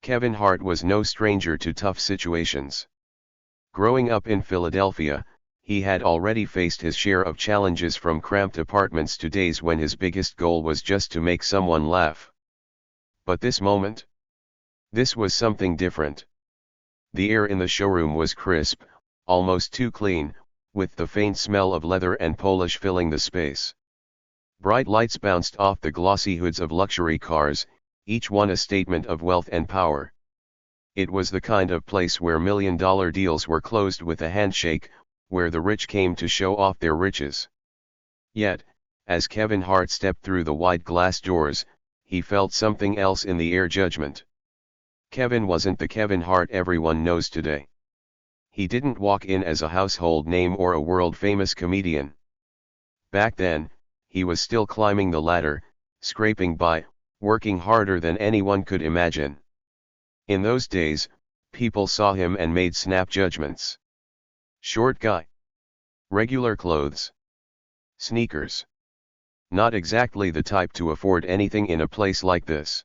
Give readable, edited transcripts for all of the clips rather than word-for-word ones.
Kevin Hart was no stranger to tough situations. Growing up in Philadelphia, he had already faced his share of challenges, from cramped apartments to days when his biggest goal was just to make someone laugh. But this moment? This was something different. The air in the showroom was crisp, almost too clean, with the faint smell of leather and polish filling the space. Bright lights bounced off the glossy hoods of luxury cars, each one a statement of wealth and power. It was the kind of place where million-dollar deals were closed with a handshake, where the rich came to show off their riches. Yet, as Kevin Hart stepped through the wide glass doors, he felt something else in the air: judgment. Kevin wasn't the Kevin Hart everyone knows today. He didn't walk in as a household name or a world-famous comedian. Back then, he was still climbing the ladder, scraping by, working harder than anyone could imagine. In those days, people saw him and made snap judgments. Short guy. Regular clothes. Sneakers. Not exactly the type to afford anything in a place like this.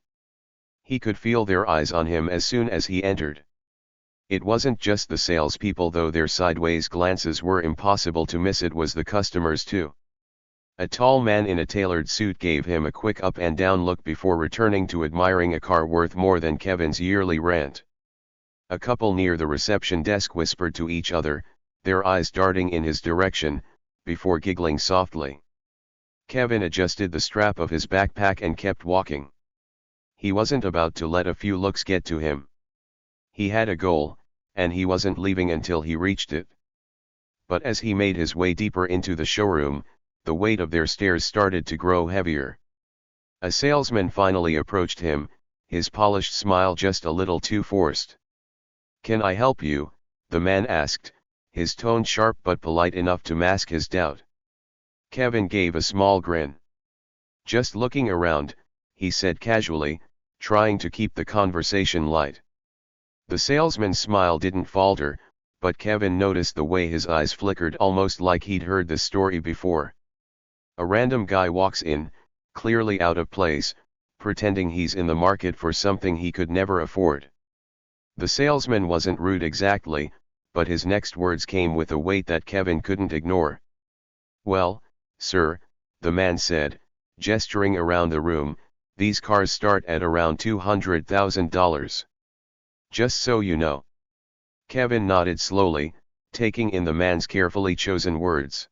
He could feel their eyes on him as soon as he entered. It wasn't just the salespeople, though their sideways glances were impossible to miss. It was the customers too. A tall man in a tailored suit gave him a quick up and down look before returning to admiring a car worth more than Kevin's yearly rent. A couple near the reception desk whispered to each other, their eyes darting in his direction, before giggling softly. Kevin adjusted the strap of his backpack and kept walking. He wasn't about to let a few looks get to him. He had a goal, and he wasn't leaving until he reached it. But as he made his way deeper into the showroom, the weight of their stares started to grow heavier. A salesman finally approached him, his polished smile just a little too forced. "Can I help you?" the man asked, his tone sharp but polite enough to mask his doubt. Kevin gave a small grin. "Just looking around," he said casually, trying to keep the conversation light. The salesman's smile didn't falter, but Kevin noticed the way his eyes flickered, almost like he'd heard this story before. A random guy walks in, clearly out of place, pretending he's in the market for something he could never afford. The salesman wasn't rude exactly, but his next words came with a weight that Kevin couldn't ignore. "Well, sir," the man said, gesturing around the room, "these cars start at around $200,000. Just so you know." Kevin nodded slowly, taking in the man's carefully chosen words.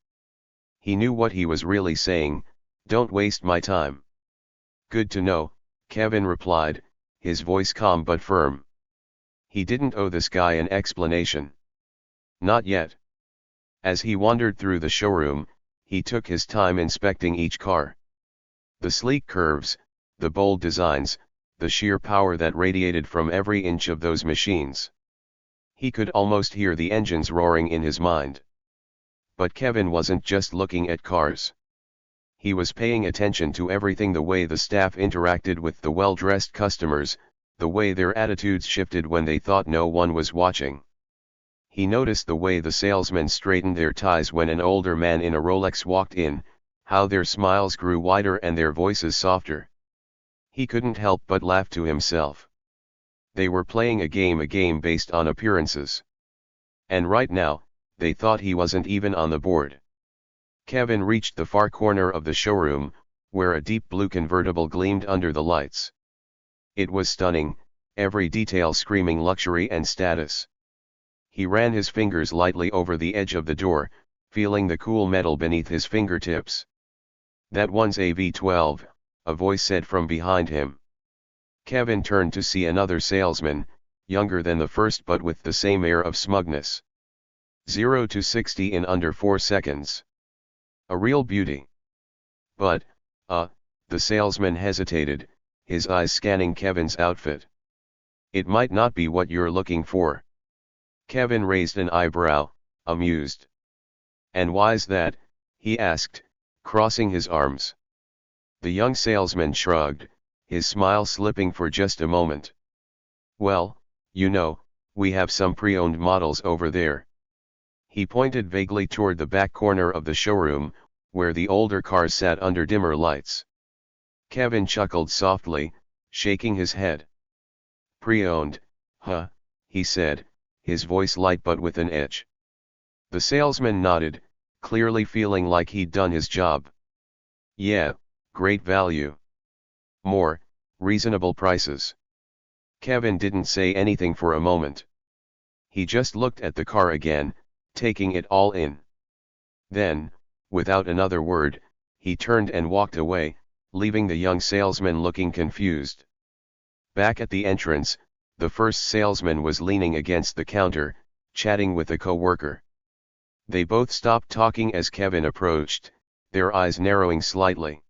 He knew what he was really saying: "Don't waste my time." "Good to know," Kevin replied, his voice calm but firm. He didn't owe this guy an explanation. Not yet. As he wandered through the showroom, he took his time inspecting each car. The sleek curves, the bold designs, the sheer power that radiated from every inch of those machines. He could almost hear the engines roaring in his mind. But Kevin wasn't just looking at cars. He was paying attention to everything: the way the staff interacted with the well-dressed customers, the way their attitudes shifted when they thought no one was watching. He noticed the way the salesmen straightened their ties when an older man in a Rolex walked in, how their smiles grew wider and their voices softer. He couldn't help but laugh to himself. They were playing a game based on appearances. And right now, they thought he wasn't even on the board. Kevin reached the far corner of the showroom, where a deep blue convertible gleamed under the lights. It was stunning, every detail screaming luxury and status. He ran his fingers lightly over the edge of the door, feeling the cool metal beneath his fingertips. "That one's a V12, a voice said from behind him. Kevin turned to see another salesman, younger than the first but with the same air of smugness. 0 to 60 in under 4 seconds. A real beauty. But, the salesman hesitated, his eyes scanning Kevin's outfit. "It might not be what you're looking for." Kevin raised an eyebrow, amused. "And why's that?" he asked, crossing his arms. The young salesman shrugged, his smile slipping for just a moment. "Well, you know, we have some pre-owned models over there." He pointed vaguely toward the back corner of the showroom, where the older cars sat under dimmer lights. Kevin chuckled softly, shaking his head. Pre-owned, huh, he said, his voice light but with an edge. The salesman nodded, clearly feeling like he'd done his job. Yeah, great value. More, reasonable prices. Kevin didn't say anything for a moment. He just looked at the car again, taking it all in. Then, without another word, he turned and walked away, leaving the young salesman looking confused. Back at the entrance, the first salesman was leaning against the counter, chatting with a co-worker. They both stopped talking as Kevin approached, their eyes narrowing slightly.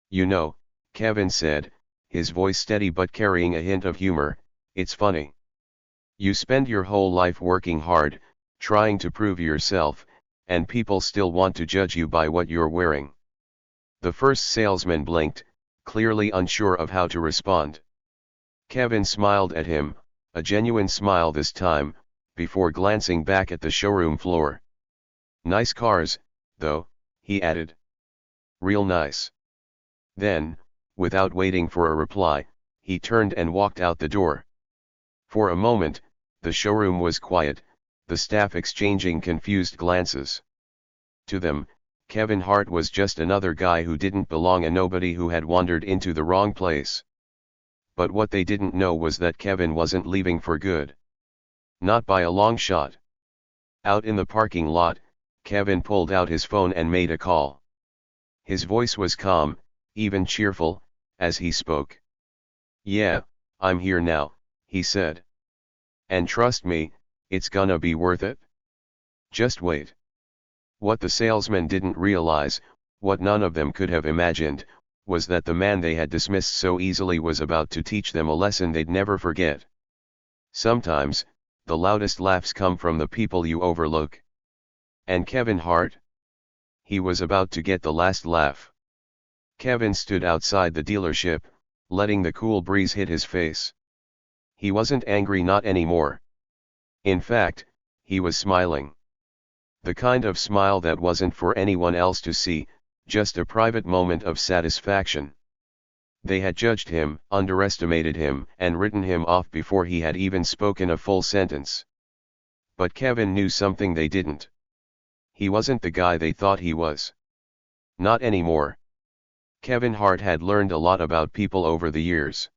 You know, Kevin said, his voice steady but carrying a hint of humor, it's funny. You spend your whole life working hard, trying to prove yourself, and people still want to judge you by what you're wearing. The first salesman blinked, clearly unsure of how to respond. Kevin smiled at him, a genuine smile this time, before glancing back at the showroom floor. Nice cars, though, he added. Real nice. Then, without waiting for a reply, he turned and walked out the door. For a moment, the showroom was quiet, the staff exchanging confused glances. To them, Kevin Hart was just another guy who didn't belong, a nobody who had wandered into the wrong place. But what they didn't know was that Kevin wasn't leaving for good. Not by a long shot. Out in the parking lot, Kevin pulled out his phone and made a call. His voice was calm, even cheerful, as he spoke. Yeah, I'm here now, he said. And trust me, it's gonna be worth it. Just wait. What the salesman didn't realize, what none of them could have imagined, was that the man they had dismissed so easily was about to teach them a lesson they'd never forget. Sometimes, the loudest laughs come from the people you overlook. And Kevin Hart? He was about to get the last laugh. Kevin stood outside the dealership, letting the cool breeze hit his face. He wasn't angry, not anymore. In fact, he was smiling. The kind of smile that wasn't for anyone else to see, just a private moment of satisfaction. They had judged him, underestimated him, and written him off before he had even spoken a full sentence. But Kevin knew something they didn't. He wasn't the guy they thought he was. Not anymore. Kevin Hart had learned a lot about people over the years.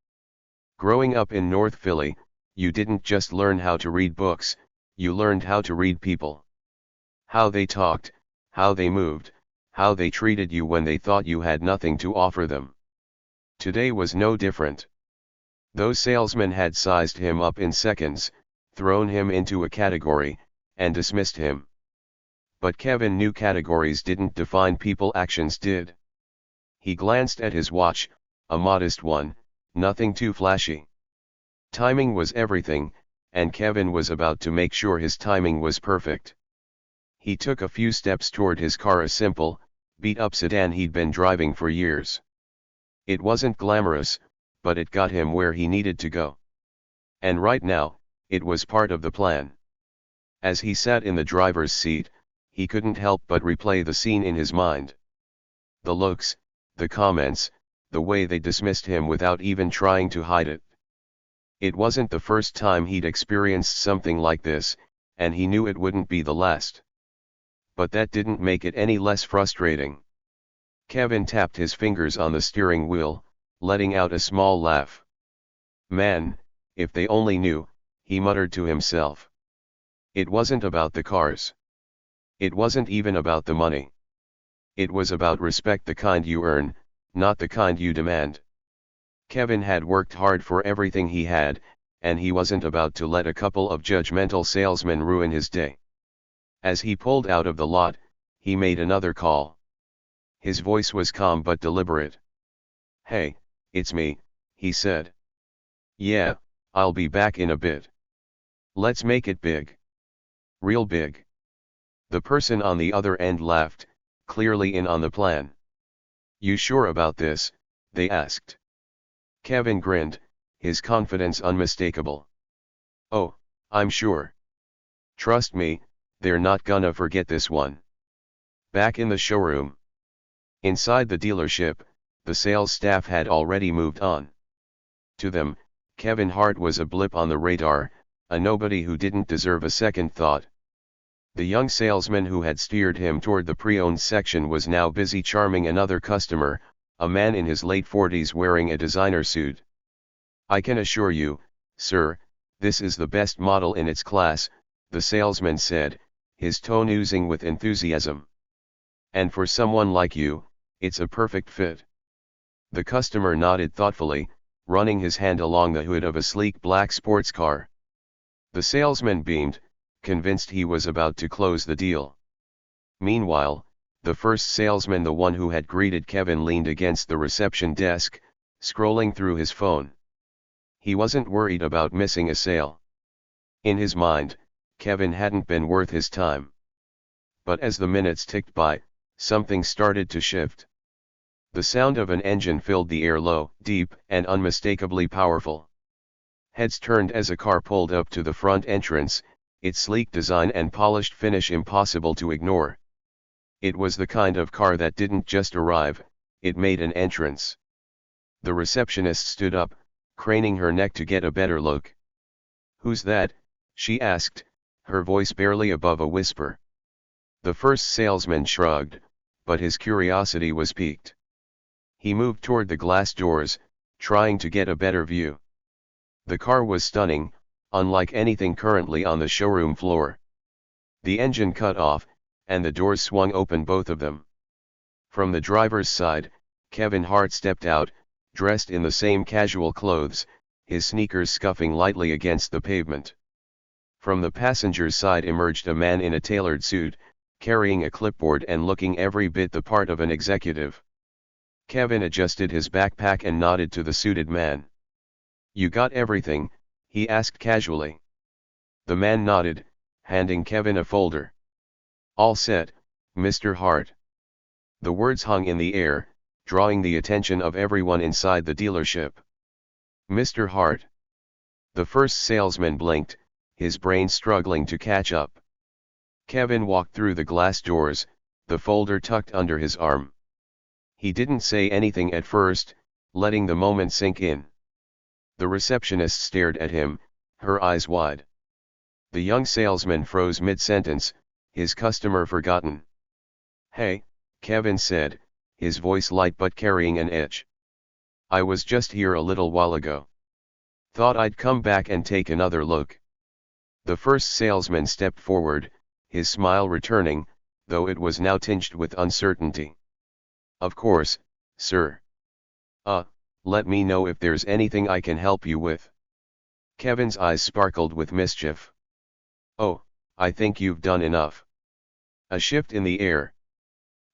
Growing up in North Philly, you didn't just learn how to read books, you learned how to read people. How they talked, how they moved, how they treated you when they thought you had nothing to offer them. Today was no different. Those salesmen had sized him up in seconds, thrown him into a category, and dismissed him. But Kevin knew categories didn't define people, actions did. He glanced at his watch, a modest one, nothing too flashy. Timing was everything, and Kevin was about to make sure his timing was perfect. He took a few steps toward his car, a simple, beat-up sedan he'd been driving for years. It wasn't glamorous, but it got him where he needed to go. And right now, it was part of the plan. As he sat in the driver's seat, he couldn't help but replay the scene in his mind. The looks, the comments, the way they dismissed him without even trying to hide it. It wasn't the first time he'd experienced something like this, and he knew it wouldn't be the last. But that didn't make it any less frustrating. Kevin tapped his fingers on the steering wheel, letting out a small laugh. Man, if they only knew, he muttered to himself. It wasn't about the cars. It wasn't even about the money. It was about respect, the kind you earn, not the kind you demand. Kevin had worked hard for everything he had, and he wasn't about to let a couple of judgmental salesmen ruin his day. As he pulled out of the lot, he made another call. His voice was calm but deliberate. Hey, it's me, he said. Yeah, I'll be back in a bit. Let's make it big. Real big. The person on the other end laughed, clearly in on the plan. You sure about this? They asked. Kevin grinned, his confidence unmistakable. Oh, I'm sure. Trust me, they're not gonna forget this one. Back in the showroom. Inside the dealership, the sales staff had already moved on. To them, Kevin Hart was a blip on the radar, a nobody who didn't deserve a second thought. The young salesman who had steered him toward the pre-owned section was now busy charming another customer, a man in his late 40s wearing a designer suit. "I can assure you, sir, this is the best model in its class," the salesman said, his tone oozing with enthusiasm. "And for someone like you, it's a perfect fit." The customer nodded thoughtfully, running his hand along the hood of a sleek black sports car. The salesman beamed, convinced he was about to close the deal. Meanwhile, the first salesman, the one who had greeted Kevin, leaned against the reception desk, scrolling through his phone. He wasn't worried about missing a sale. In his mind, Kevin hadn't been worth his time. But as the minutes ticked by, something started to shift. The sound of an engine filled the air, low, deep, and unmistakably powerful. Heads turned as a car pulled up to the front entrance, its sleek design and polished finish impossible to ignore. It was the kind of car that didn't just arrive, it made an entrance. The receptionist stood up, craning her neck to get a better look. "Who's that?" she asked, her voice barely above a whisper. The first salesman shrugged, but his curiosity was piqued. He moved toward the glass doors, trying to get a better view. The car was stunning, unlike anything currently on the showroom floor. The engine cut off, and the doors swung open, both of them. From the driver's side, Kevin Hart stepped out, dressed in the same casual clothes, his sneakers scuffing lightly against the pavement. From the passenger's side emerged a man in a tailored suit, carrying a clipboard and looking every bit the part of an executive. Kevin adjusted his backpack and nodded to the suited man. "You got everything?" he asked casually. The man nodded, handing Kevin a folder. "All set, Mr. Hart." The words hung in the air, drawing the attention of everyone inside the dealership. "Mr. Hart." The first salesman blinked, his brain struggling to catch up. Kevin walked through the glass doors, the folder tucked under his arm. He didn't say anything at first, letting the moment sink in. The receptionist stared at him, her eyes wide. The young salesman froze mid-sentence, his customer forgotten. "Hey," Kevin said, his voice light but carrying an edge. "I was just here a little while ago. Thought I'd come back and take another look." The first salesman stepped forward, his smile returning, though it was now tinged with uncertainty. "Of course, sir. Let me know if there's anything I can help you with." Kevin's eyes sparkled with mischief. "Oh, I think you've done enough." A shift in the air.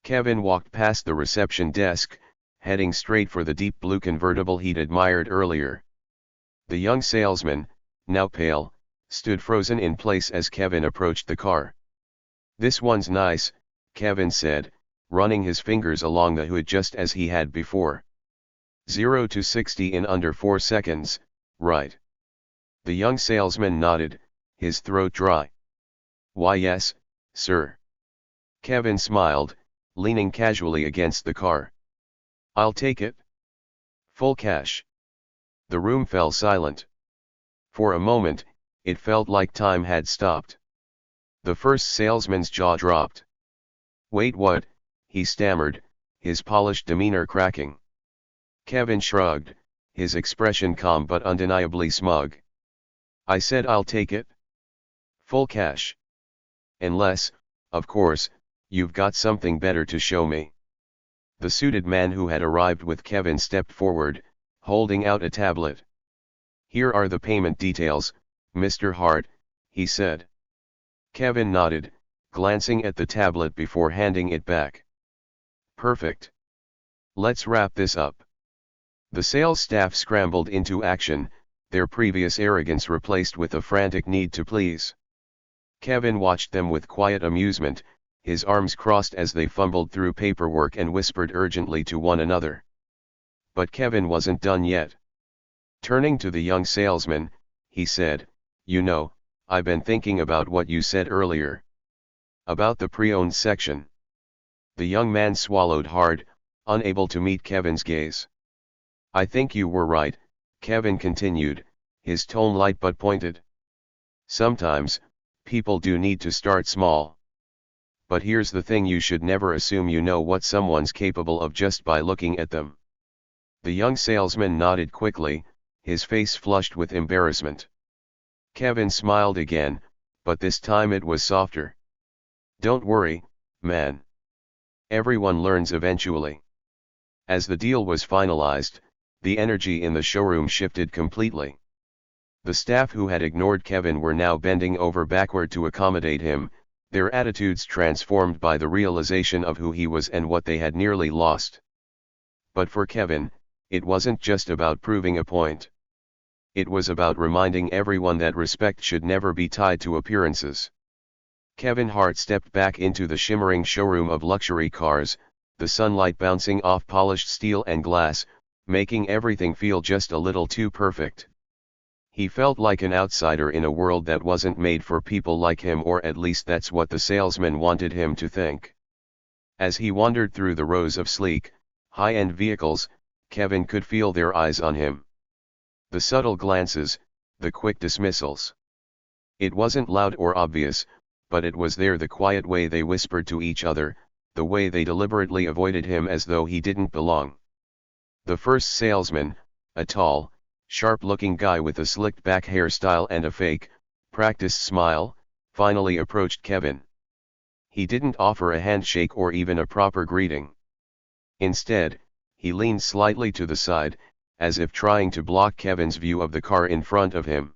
Kevin walked past the reception desk, heading straight for the deep blue convertible he'd admired earlier. The young salesman, now pale, stood frozen in place as Kevin approached the car. "This one's nice," Kevin said, running his fingers along the hood just as he had before. 0 to 60 in under 4 seconds, right?" The young salesman nodded, his throat dry. "Why yes, sir." Kevin smiled, leaning casually against the car. "I'll take it." "Full cash." The room fell silent. For a moment, it felt like time had stopped. The first salesman's jaw dropped. "Wait, what?" he stammered, his polished demeanor cracking. Kevin shrugged, his expression calm but undeniably smug. "I said I'll take it. Full cash. Unless, of course, you've got something better to show me." The suited man who had arrived with Kevin stepped forward, holding out a tablet. "Here are the payment details, Mr. Hart," he said. Kevin nodded, glancing at the tablet before handing it back. "Perfect. Let's wrap this up." The sales staff scrambled into action, their previous arrogance replaced with a frantic need to please. Kevin watched them with quiet amusement, his arms crossed as they fumbled through paperwork and whispered urgently to one another. But Kevin wasn't done yet. Turning to the young salesman, he said, "You know, I've been thinking about what you said earlier. About the pre-owned section." The young man swallowed hard, unable to meet Kevin's gaze. "I think you were right," Kevin continued, his tone light but pointed. Sometimes, people do need to start small. But here's the thing, you should never assume you know what someone's capable of just by looking at them. The young salesman nodded quickly, his face flushed with embarrassment. Kevin smiled again, but this time it was softer. Don't worry, man. Everyone learns eventually. As the deal was finalized, the energy in the showroom shifted completely. The staff who had ignored Kevin were now bending over backward to accommodate him, their attitudes transformed by the realization of who he was and what they had nearly lost. But for Kevin, it wasn't just about proving a point. It was about reminding everyone that respect should never be tied to appearances. Kevin Hart stepped back into the shimmering showroom of luxury cars, the sunlight bouncing off polished steel and glass, making everything feel just a little too perfect. He felt like an outsider in a world that wasn't made for people like him, or at least that's what the salesman wanted him to think. As he wandered through the rows of sleek, high-end vehicles, Kevin could feel their eyes on him. The subtle glances, the quick dismissals. It wasn't loud or obvious, but it was there, the quiet way they whispered to each other, the way they deliberately avoided him as though he didn't belong. The first salesman, a tall, sharp-looking guy with a slicked-back hairstyle and a fake, practiced smile, finally approached Kevin. He didn't offer a handshake or even a proper greeting. Instead, he leaned slightly to the side, as if trying to block Kevin's view of the car in front of him.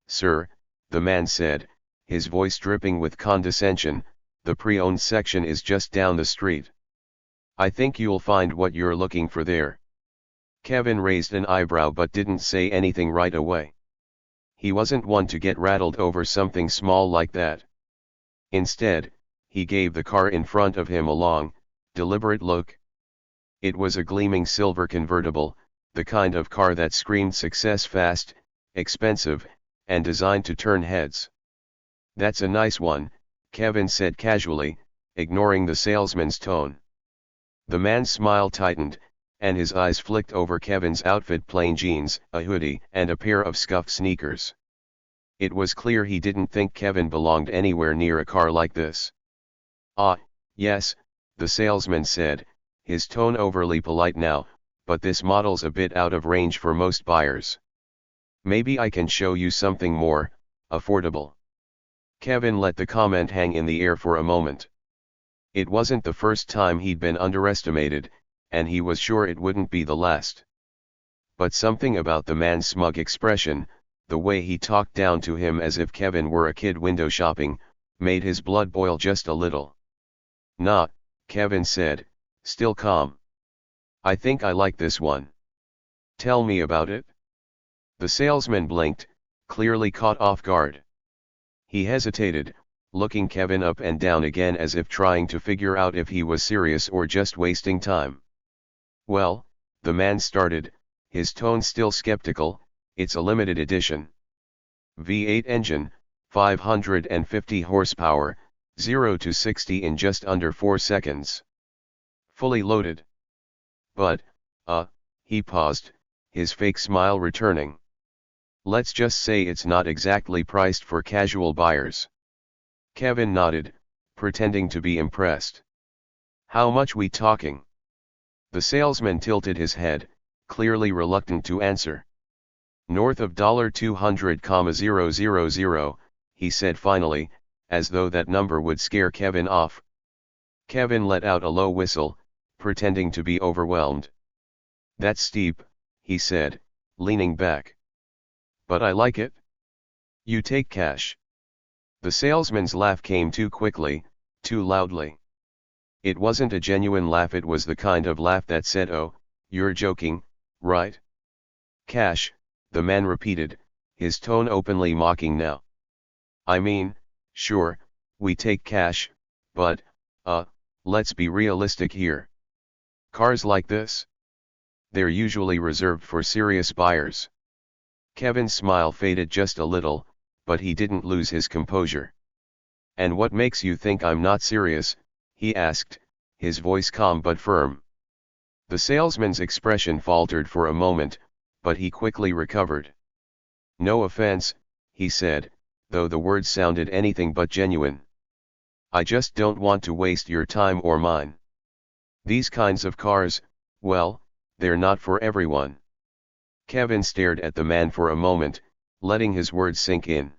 Sir," the man said, his voice dripping with condescension, "the pre-owned section is just down the street. I think you'll find what you're looking for there." Kevin raised an eyebrow but didn't say anything right away. He wasn't one to get rattled over something small like that. Instead, he gave the car in front of him a long, deliberate look. It was a gleaming silver convertible, the kind of car that screamed success, fast, expensive, and designed to turn heads. "That's a nice one," Kevin said casually, ignoring the salesman's tone. The man's smile tightened, and his eyes flicked over Kevin's outfit: plain jeans, a hoodie, and a pair of scuffed sneakers. It was clear he didn't think Kevin belonged anywhere near a car like this. Yes," the salesman said, his tone overly polite now, "but this model's a bit out of range for most buyers. Maybe I can show you something more affordable." Kevin let the comment hang in the air for a moment. It wasn't the first time he'd been underestimated, and he was sure it wouldn't be the last. But something about the man's smug expression, the way he talked down to him as if Kevin were a kid window shopping, made his blood boil just a little. "Nah," Kevin said, still calm. "I think I like this one. Tell me about it." The salesman blinked, clearly caught off guard. He hesitated, looking Kevin up and down again as if trying to figure out if he was serious or just wasting time. "Well," the man started, his tone still skeptical, "it's a limited edition. V8 engine, 550 horsepower, 0 to 60 in just under 4 seconds. Fully loaded. But, he paused, his fake smile returning. "Let's just say it's not exactly priced for casual buyers." Kevin nodded, pretending to be impressed. "How much we talking?" The salesman tilted his head, clearly reluctant to answer. "North of $200,000, he said finally, as though that number would scare Kevin off. Kevin let out a low whistle, pretending to be overwhelmed. "That's steep," he said, leaning back. "But I like it. You take cash." The salesman's laugh came too quickly, too loudly. It wasn't a genuine laugh, it was the kind of laugh that said, "Oh, you're joking, right?" "Cash," the man repeated, his tone openly mocking now. "I mean, sure, we take cash, but, let's be realistic here. Cars like this? They're usually reserved for serious buyers." Kevin's smile faded just a little, but he didn't lose his composure. "And what makes you think I'm not serious?" he asked, his voice calm but firm. The salesman's expression faltered for a moment, but he quickly recovered. No offense, he said, though the words sounded anything but genuine. I just don't want to waste your time or mine. These kinds of cars, well, they're not for everyone. Kevin stared at the man for a moment, letting his words sink in.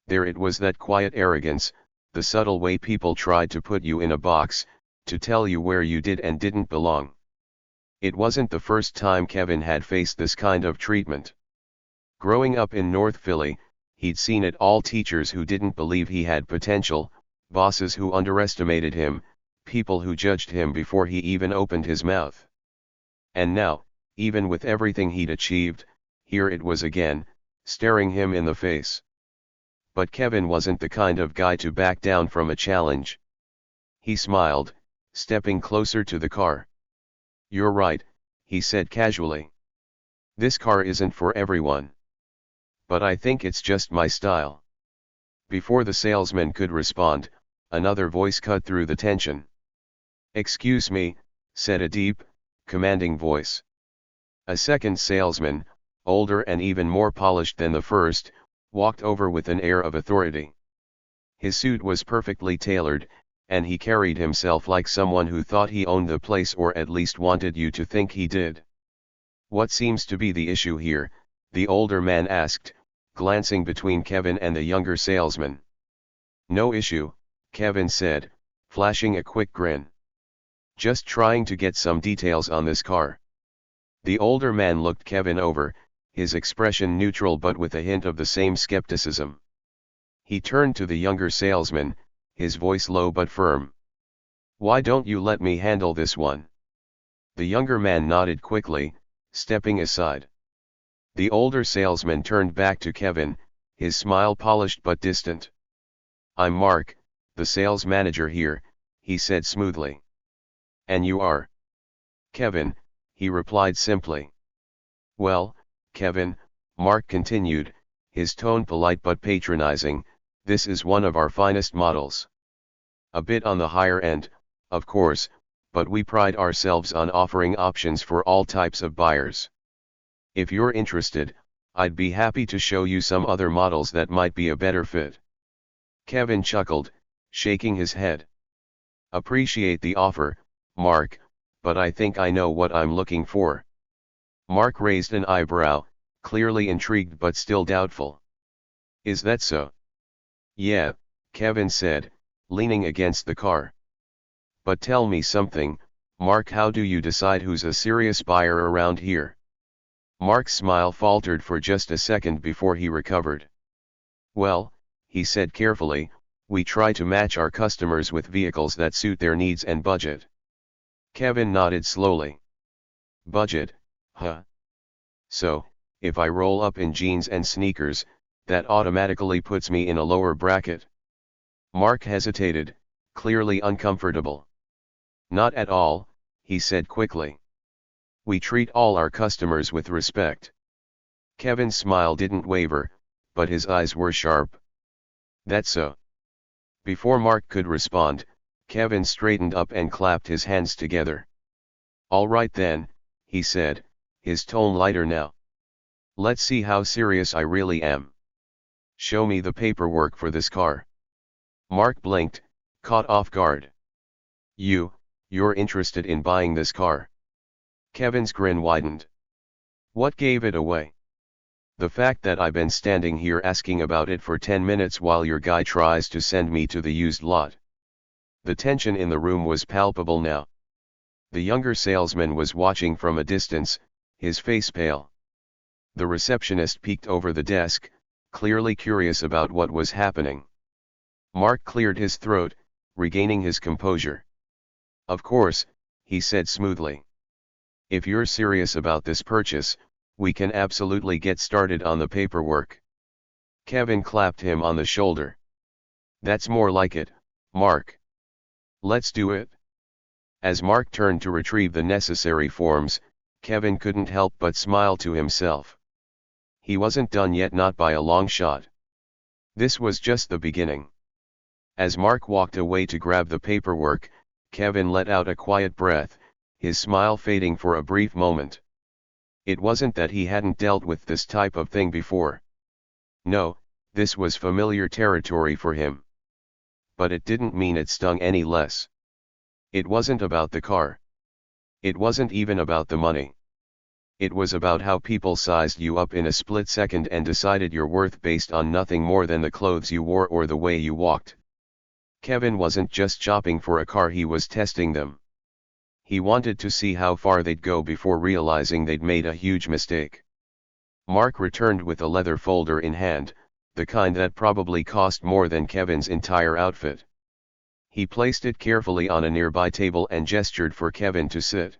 There it was, that quiet arrogance, the subtle way people tried to put you in a box, to tell you where you did and didn't belong. It wasn't the first time Kevin had faced this kind of treatment. Growing up in North Philly, he'd seen it all: teachers who didn't believe he had potential, bosses who underestimated him, people who judged him before he even opened his mouth. And now, even with everything he'd achieved, here it was again, staring him in the face. But Kevin wasn't the kind of guy to back down from a challenge. He smiled, stepping closer to the car. You're right, he said casually. This car isn't for everyone. But I think it's just my style. Before the salesman could respond, another voice cut through the tension. Excuse me, said a deep, commanding voice. A second salesman, older and even more polished than the first, walked over with an air of authority. His suit was perfectly tailored, and he carried himself like someone who thought he owned the place, or at least wanted you to think he did. What seems to be the issue here? The older man asked, glancing between Kevin and the younger salesman. No issue, Kevin said, flashing a quick grin. Just trying to get some details on this car. The older man looked Kevin over, his expression neutral but with a hint of the same skepticism. He turned to the younger salesman, his voice low but firm. Why don't you let me handle this one? The younger man nodded quickly, stepping aside. The older salesman turned back to Kevin, his smile polished but distant. I'm Mark, the sales manager here, he said smoothly. And you are? Kevin, he replied simply. Well, Kevin, Mark continued, his tone polite but patronizing, this is one of our finest models. A bit on the higher end, of course, but we pride ourselves on offering options for all types of buyers. If you're interested, I'd be happy to show you some other models that might be a better fit. Kevin chuckled, shaking his head. Appreciate the offer, Mark, but I think I know what I'm looking for. Mark raised an eyebrow, clearly intrigued but still doubtful. Is that so? Yeah, Kevin said, leaning against the car. But tell me something, Mark, how do you decide who's a serious buyer around here? Mark's smile faltered for just a second before he recovered. Well, he said carefully, we try to match our customers with vehicles that suit their needs and budget. Kevin nodded slowly. Budget, huh? So, if I roll up in jeans and sneakers, that automatically puts me in a lower bracket? Mark hesitated, clearly uncomfortable. Not at all, he said quickly. We treat all our customers with respect. Kevin's smile didn't waver, but his eyes were sharp. That's so. Before Mark could respond, Kevin straightened up and clapped his hands together. All right then, he said, his tone lighter now. Let's see how serious I really am. Show me the paperwork for this car. Mark blinked, caught off guard. You're interested in buying this car? Kevin's grin widened. What gave it away? The fact that I've been standing here asking about it for 10 minutes while your guy tries to send me to the used lot. The tension in the room was palpable now. The younger salesman was watching from a distance, his face pale. The receptionist peeked over the desk, clearly curious about what was happening. Mark cleared his throat, regaining his composure. Of course, he said smoothly. If you're serious about this purchase, we can absolutely get started on the paperwork. Kevin clapped him on the shoulder. That's more like it, Mark. Let's do it. As Mark turned to retrieve the necessary forms, Kevin couldn't help but smile to himself. He wasn't done yet, not by a long shot. This was just the beginning. As Mark walked away to grab the paperwork, Kevin let out a quiet breath, his smile fading for a brief moment. It wasn't that he hadn't dealt with this type of thing before. No, this was familiar territory for him. But it didn't mean it stung any less. It wasn't about the car. It wasn't even about the money. It was about how people sized you up in a split second and decided your worth based on nothing more than the clothes you wore or the way you walked. Kevin wasn't just shopping for a car, he was testing them. He wanted to see how far they'd go before realizing they'd made a huge mistake. Mark returned with a leather folder in hand, the kind that probably cost more than Kevin's entire outfit. He placed it carefully on a nearby table and gestured for Kevin to sit.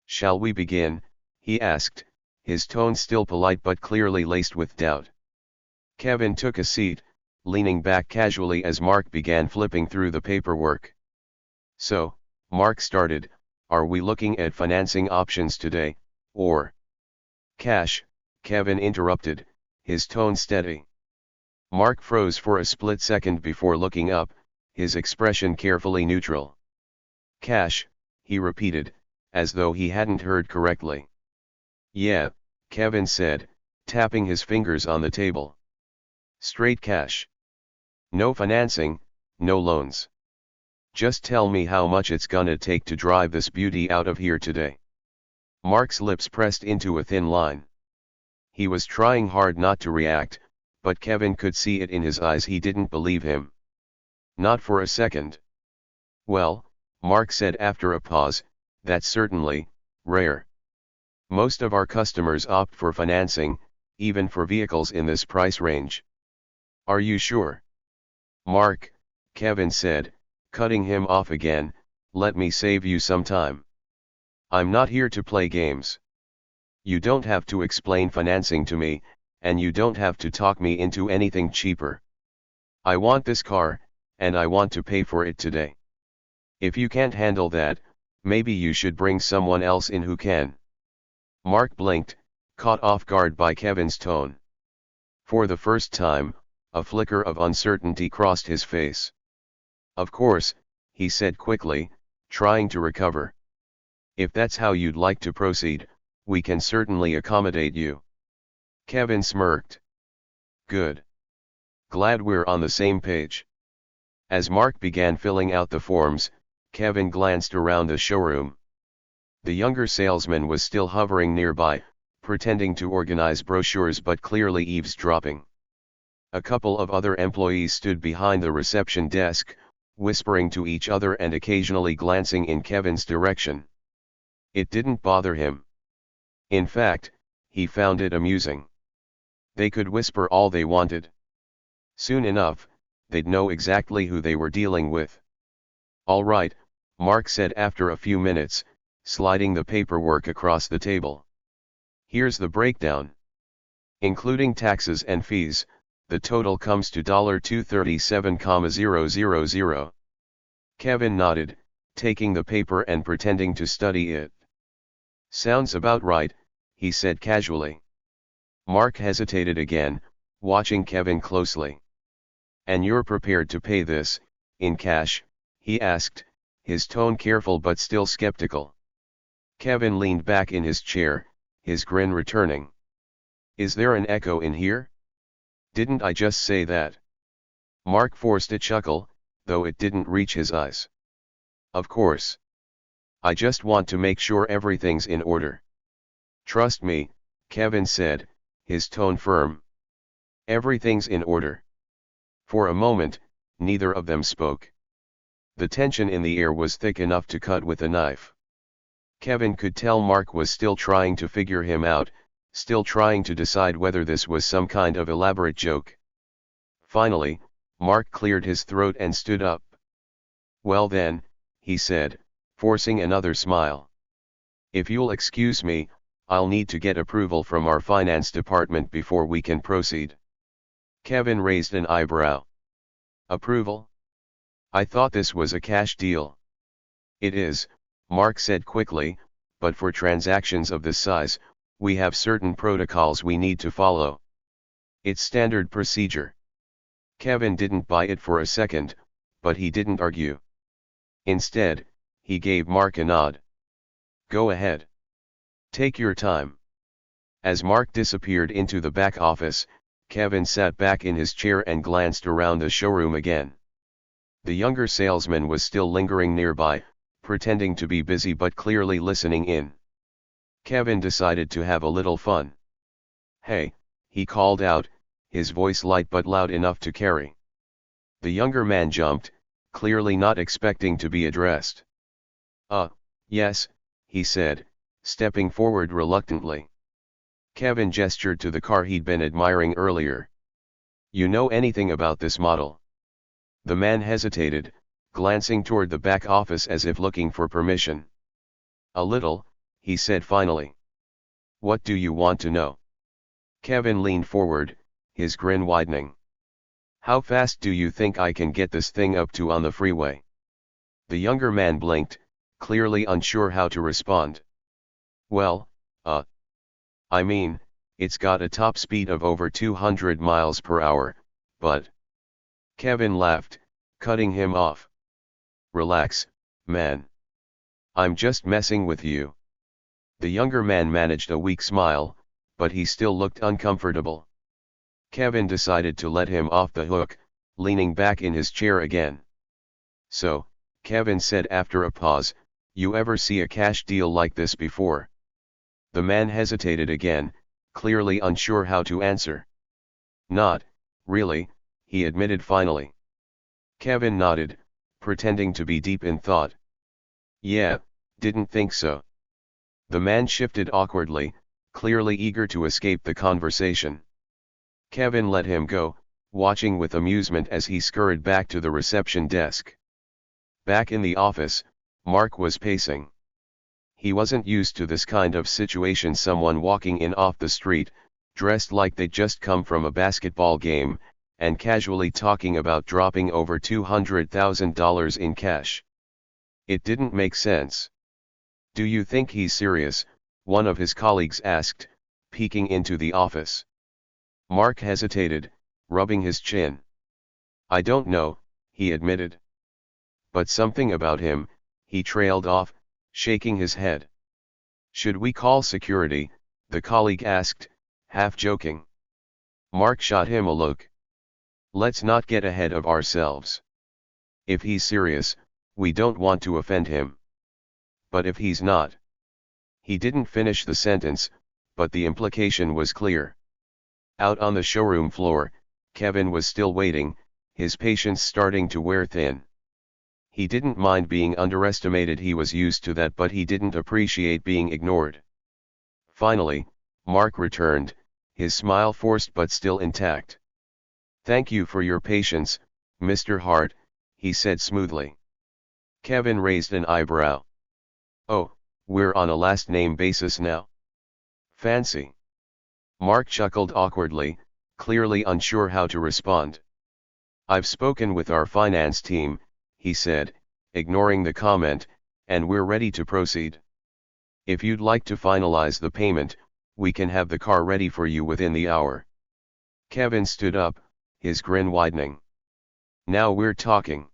"Shall we begin?" he asked, his tone still polite but clearly laced with doubt. Kevin took a seat, leaning back casually as Mark began flipping through the paperwork. "So," Mark started, "are we looking at financing options today, or cash?" Kevin interrupted, his tone steady. Mark froze for a split second before looking up, his expression carefully neutral. "Cash," he repeated, as though he hadn't heard correctly. "Yeah," Kevin said, tapping his fingers on the table. "Straight cash. No financing, no loans. Just tell me how much it's gonna take to drive this beauty out of here today." Mark's lips pressed into a thin line. He was trying hard not to react, but Kevin could see it in his eyes. He didn't believe him. Not for a second. "Well," Mark said after a pause, "that's certainly rare. Most of our customers opt for financing, even for vehicles in this price range." "Are you sure?" "Mark," Kevin said, cutting him off again, "let me save you some time. I'm not here to play games. You don't have to explain financing to me, and you don't have to talk me into anything cheaper. I want this car, and I want to pay for it today. If you can't handle that, maybe you should bring someone else in who can." Mark blinked, caught off guard by Kevin's tone. For the first time, a flicker of uncertainty crossed his face. "Of course," he said quickly, trying to recover. "If that's how you'd like to proceed, we can certainly accommodate you." Kevin smirked. "Good. Glad we're on the same page." As Mark began filling out the forms, Kevin glanced around the showroom. The younger salesman was still hovering nearby, pretending to organize brochures but clearly eavesdropping. A couple of other employees stood behind the reception desk, whispering to each other and occasionally glancing in Kevin's direction. It didn't bother him. In fact, he found it amusing. They could whisper all they wanted. Soon enough, they'd know exactly who they were dealing with. "All right," Mark said after a few minutes, sliding the paperwork across the table. "Here's the breakdown. Including taxes and fees, the total comes to $237,000. Kevin nodded, taking the paper and pretending to study it. "Sounds about right," he said casually. Mark hesitated again, watching Kevin closely. "And you're prepared to pay this, in cash?" he asked, his tone careful but still skeptical. Kevin leaned back in his chair, his grin returning. "Is there an echo in here? Didn't I just say that?" Mark forced a chuckle, though it didn't reach his eyes. "Of course. I just want to make sure everything's in order." "Trust me," Kevin said, his tone firm. "Everything's in order." For a moment, neither of them spoke. The tension in the air was thick enough to cut with a knife. Kevin could tell Mark was still trying to figure him out, still trying to decide whether this was some kind of elaborate joke. Finally, Mark cleared his throat and stood up. "Well then," he said, forcing another smile. "If you'll excuse me, I'll need to get approval from our finance department before we can proceed." Kevin raised an eyebrow. "Approval? I thought this was a cash deal." "It is," Mark said quickly, "but for transactions of this size, we have certain protocols we need to follow. It's standard procedure." Kevin didn't buy it for a second, but he didn't argue. Instead, he gave Mark a nod. "Go ahead. Take your time." As Mark disappeared into the back office, Kevin sat back in his chair and glanced around the showroom again. The younger salesman was still lingering nearby, pretending to be busy but clearly listening in. Kevin decided to have a little fun. "Hey," he called out, his voice light but loud enough to carry. The younger man jumped, clearly not expecting to be addressed. Yes," he said, stepping forward reluctantly. Kevin gestured to the car he'd been admiring earlier. "You know anything about this model?" The man hesitated, glancing toward the back office as if looking for permission. "A little," he said finally. "What do you want to know?" Kevin leaned forward, his grin widening. "How fast do you think I can get this thing up to on the freeway?" The younger man blinked, clearly unsure how to respond. "Well, I mean, it's got a top speed of over 200 miles per hour, but..." Kevin laughed, cutting him off. "Relax, man. I'm just messing with you." The younger man managed a weak smile, but he still looked uncomfortable. Kevin decided to let him off the hook, leaning back in his chair again. "So," Kevin said after a pause, "you ever see a cash deal like this before?" The man hesitated again, clearly unsure how to answer. "Not really," he admitted finally. Kevin nodded, pretending to be deep in thought. "Yeah, didn't think so." The man shifted awkwardly, clearly eager to escape the conversation. Kevin let him go, watching with amusement as he scurried back to the reception desk. Back in the office, Mark was pacing. He wasn't used to this kind of situation, someone walking in off the street, dressed like they'd just come from a basketball game, and casually talking about dropping over $200,000 in cash. It didn't make sense. "Do you think he's serious?" one of his colleagues asked, peeking into the office. Mark hesitated, rubbing his chin. "I don't know," he admitted. "But something about him," he trailed off, shaking his head. "Should we call security?" the colleague asked, half joking. Mark shot him a look. "Let's not get ahead of ourselves. If he's serious, we don't want to offend him. But if he's not..." He didn't finish the sentence, but the implication was clear. Out on the showroom floor, Kevin was still waiting, his patience starting to wear thin. He didn't mind being underestimated, he was used to that, but he didn't appreciate being ignored. Finally, Mark returned, his smile forced but still intact. "Thank you for your patience, Mr. Hart," he said smoothly. Kevin raised an eyebrow. "Oh, we're on a last-name basis now? Fancy." Mark chuckled awkwardly, clearly unsure how to respond. "I've spoken with our finance team," he said, ignoring the comment, "and we're ready to proceed. If you'd like to finalize the payment, we can have the car ready for you within the hour." Kevin stood up, his grin widening. "Now we're talking."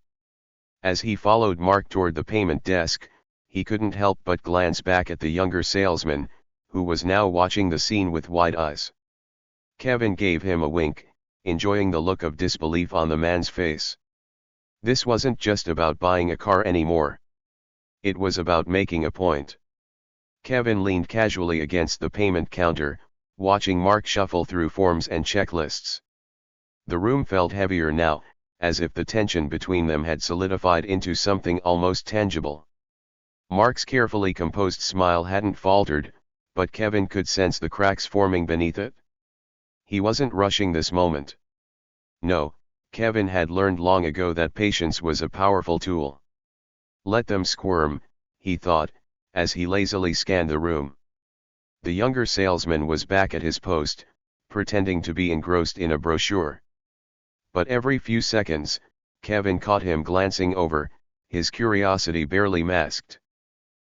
As he followed Mark toward the payment desk, he couldn't help but glance back at the younger salesman, who was now watching the scene with wide eyes. Kevin gave him a wink, enjoying the look of disbelief on the man's face. This wasn't just about buying a car anymore. It was about making a point. Kevin leaned casually against the payment counter, watching Mark shuffle through forms and checklists. The room felt heavier now, as if the tension between them had solidified into something almost tangible. Mark's carefully composed smile hadn't faltered, but Kevin could sense the cracks forming beneath it. He wasn't rushing this moment. No, Kevin had learned long ago that patience was a powerful tool. Let them squirm, he thought, as he lazily scanned the room. The younger salesman was back at his post, pretending to be engrossed in a brochure. But every few seconds, Kevin caught him glancing over, his curiosity barely masked.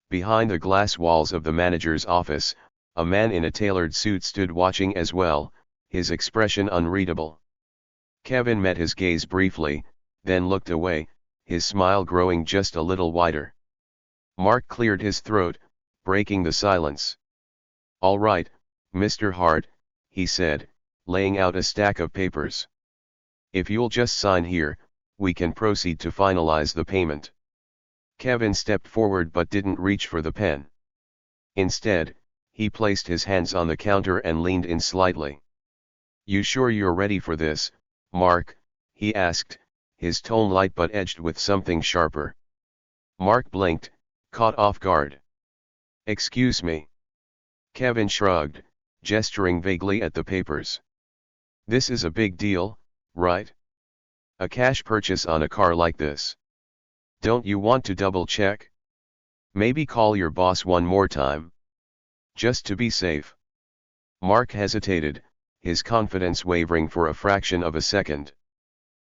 Behind the glass walls of the manager's office, a man in a tailored suit stood watching as well, his expression unreadable. Kevin met his gaze briefly, then looked away, his smile growing just a little wider. Mark cleared his throat, breaking the silence. "All right, Mr. Hart," he said, laying out a stack of papers. "If you'll just sign here, we can proceed to finalize the payment." Kevin stepped forward but didn't reach for the pen. Instead, he placed his hands on the counter and leaned in slightly. "You sure you're ready for this, Mark?" he asked, his tone light but edged with something sharper. Mark blinked, caught off guard. "Excuse me." Kevin shrugged, gesturing vaguely at the papers. "This is a big deal, right? A cash purchase on a car like this. Don't you want to double check? Maybe call your boss one more time? Just to be safe." Mark hesitated, his confidence wavering for a fraction of a second.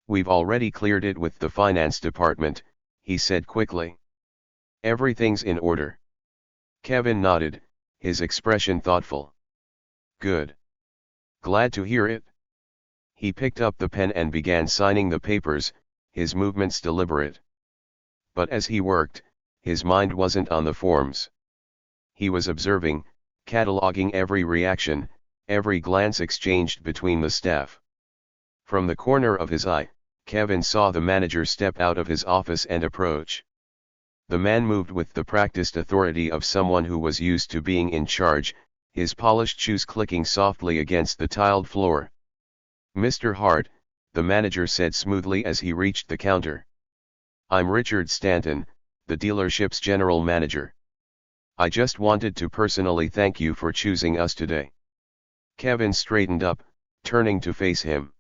"We've already cleared it with the finance department," he said quickly. "Everything's in order." Kevin nodded, his expression thoughtful. "Good. Glad to hear it." He picked up the pen and began signing the papers, his movements deliberate. But as he worked, his mind wasn't on the forms. He was observing, cataloging every reaction, every glance exchanged between the staff. From the corner of his eye, Kevin saw the manager step out of his office and approach. The man moved with the practiced authority of someone who was used to being in charge, his polished shoes clicking softly against the tiled floor. "Mr. Hart," the manager said smoothly as he reached the counter. "I'm Richard Stanton, the dealership's general manager. I just wanted to personally thank you for choosing us today." Kevin straightened up, turning to face him.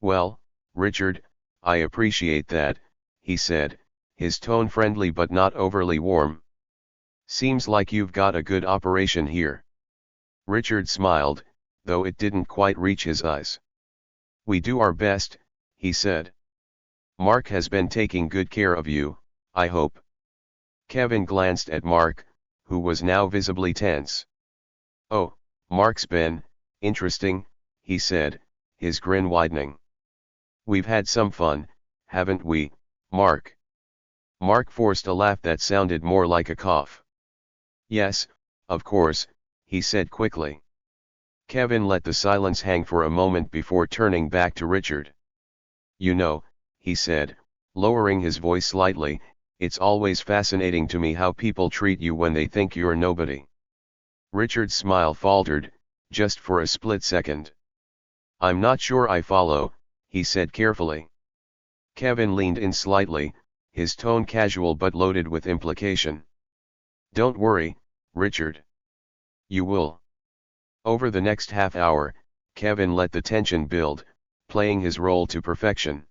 "Well, Richard, I appreciate that," he said, his tone friendly but not overly warm. "Seems like you've got a good operation here." Richard smiled, though it didn't quite reach his eyes. "We do our best," he said. "Mark has been taking good care of you, I hope." Kevin glanced at Mark, who was now visibly tense. "Oh, Mark's been interesting," he said, his grin widening. "We've had some fun, haven't we, Mark?" Mark forced a laugh that sounded more like a cough. "Yes, of course," he said quickly. Kevin let the silence hang for a moment before turning back to Richard. "You know," he said, lowering his voice slightly, "it's always fascinating to me how people treat you when they think you're nobody." Richard's smile faltered, just for a split second. "I'm not sure I follow," he said carefully. Kevin leaned in slightly, his tone casual but loaded with implication. "Don't worry, Richard. You will." Over the next half hour, Kevin let the tension build, playing his role to perfection.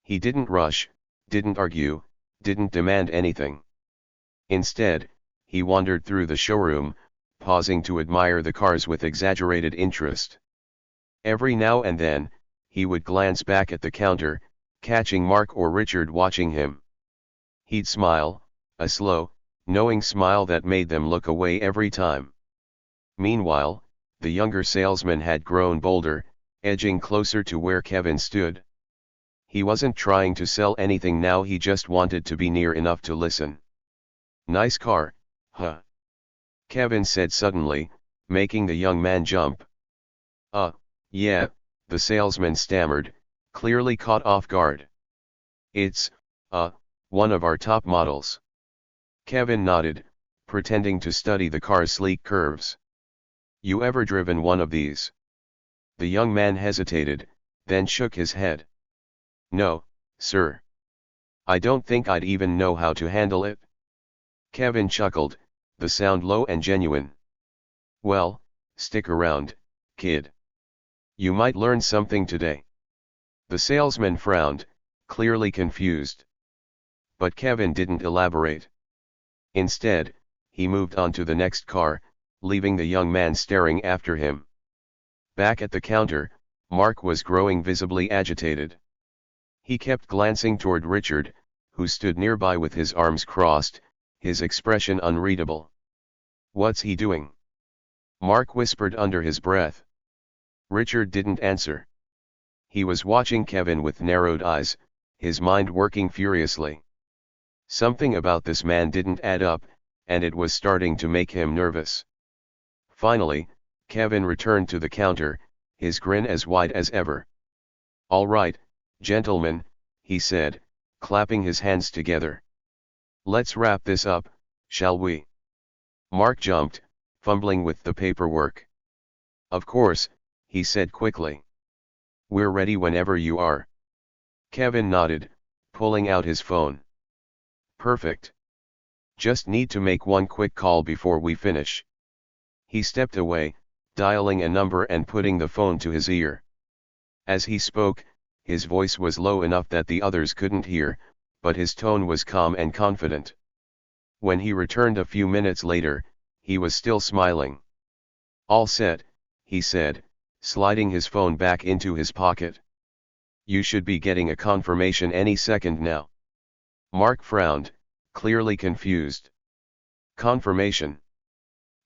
He didn't rush, didn't argue, didn't demand anything. Instead, he wandered through the showroom, pausing to admire the cars with exaggerated interest. Every now and then, he would glance back at the counter, catching Mark or Richard watching him. He'd smile, a slow, knowing smile that made them look away every time. Meanwhile, the younger salesman had grown bolder, edging closer to where Kevin stood. He wasn't trying to sell anything now, he just wanted to be near enough to listen. "Nice car, huh?" Kevin said suddenly, making the young man jump. Yeah," the salesman stammered, clearly caught off guard. "It's, one of our top models." Kevin nodded, pretending to study the car's sleek curves. "You ever driven one of these?" The young man hesitated, then shook his head. "No, sir. I don't think I'd even know how to handle it." Kevin chuckled, the sound low and genuine. "Well, stick around, kid. You might learn something today." The salesman frowned, clearly confused. But Kevin didn't elaborate. Instead, he moved on to the next car, leaving the young man staring after him. Back at the counter, Mark was growing visibly agitated. He kept glancing toward Richard, who stood nearby with his arms crossed, his expression unreadable. "What's he doing?" Mark whispered under his breath. Richard didn't answer. He was watching Kevin with narrowed eyes, his mind working furiously. Something about this man didn't add up, and it was starting to make him nervous. Finally, Kevin returned to the counter, his grin as wide as ever. "All right, gentlemen," he said, clapping his hands together. "Let's wrap this up, shall we?" Mark jumped, fumbling with the paperwork. "Of course," he said quickly. "We're ready whenever you are." Kevin nodded, pulling out his phone. "Perfect. Just need to make one quick call before we finish." He stepped away, dialing a number and putting the phone to his ear. As he spoke, his voice was low enough that the others couldn't hear, but his tone was calm and confident. When he returned a few minutes later, he was still smiling. "All set," he said, sliding his phone back into his pocket. "You should be getting a confirmation any second now." Mark frowned, clearly confused. "Confirmation?"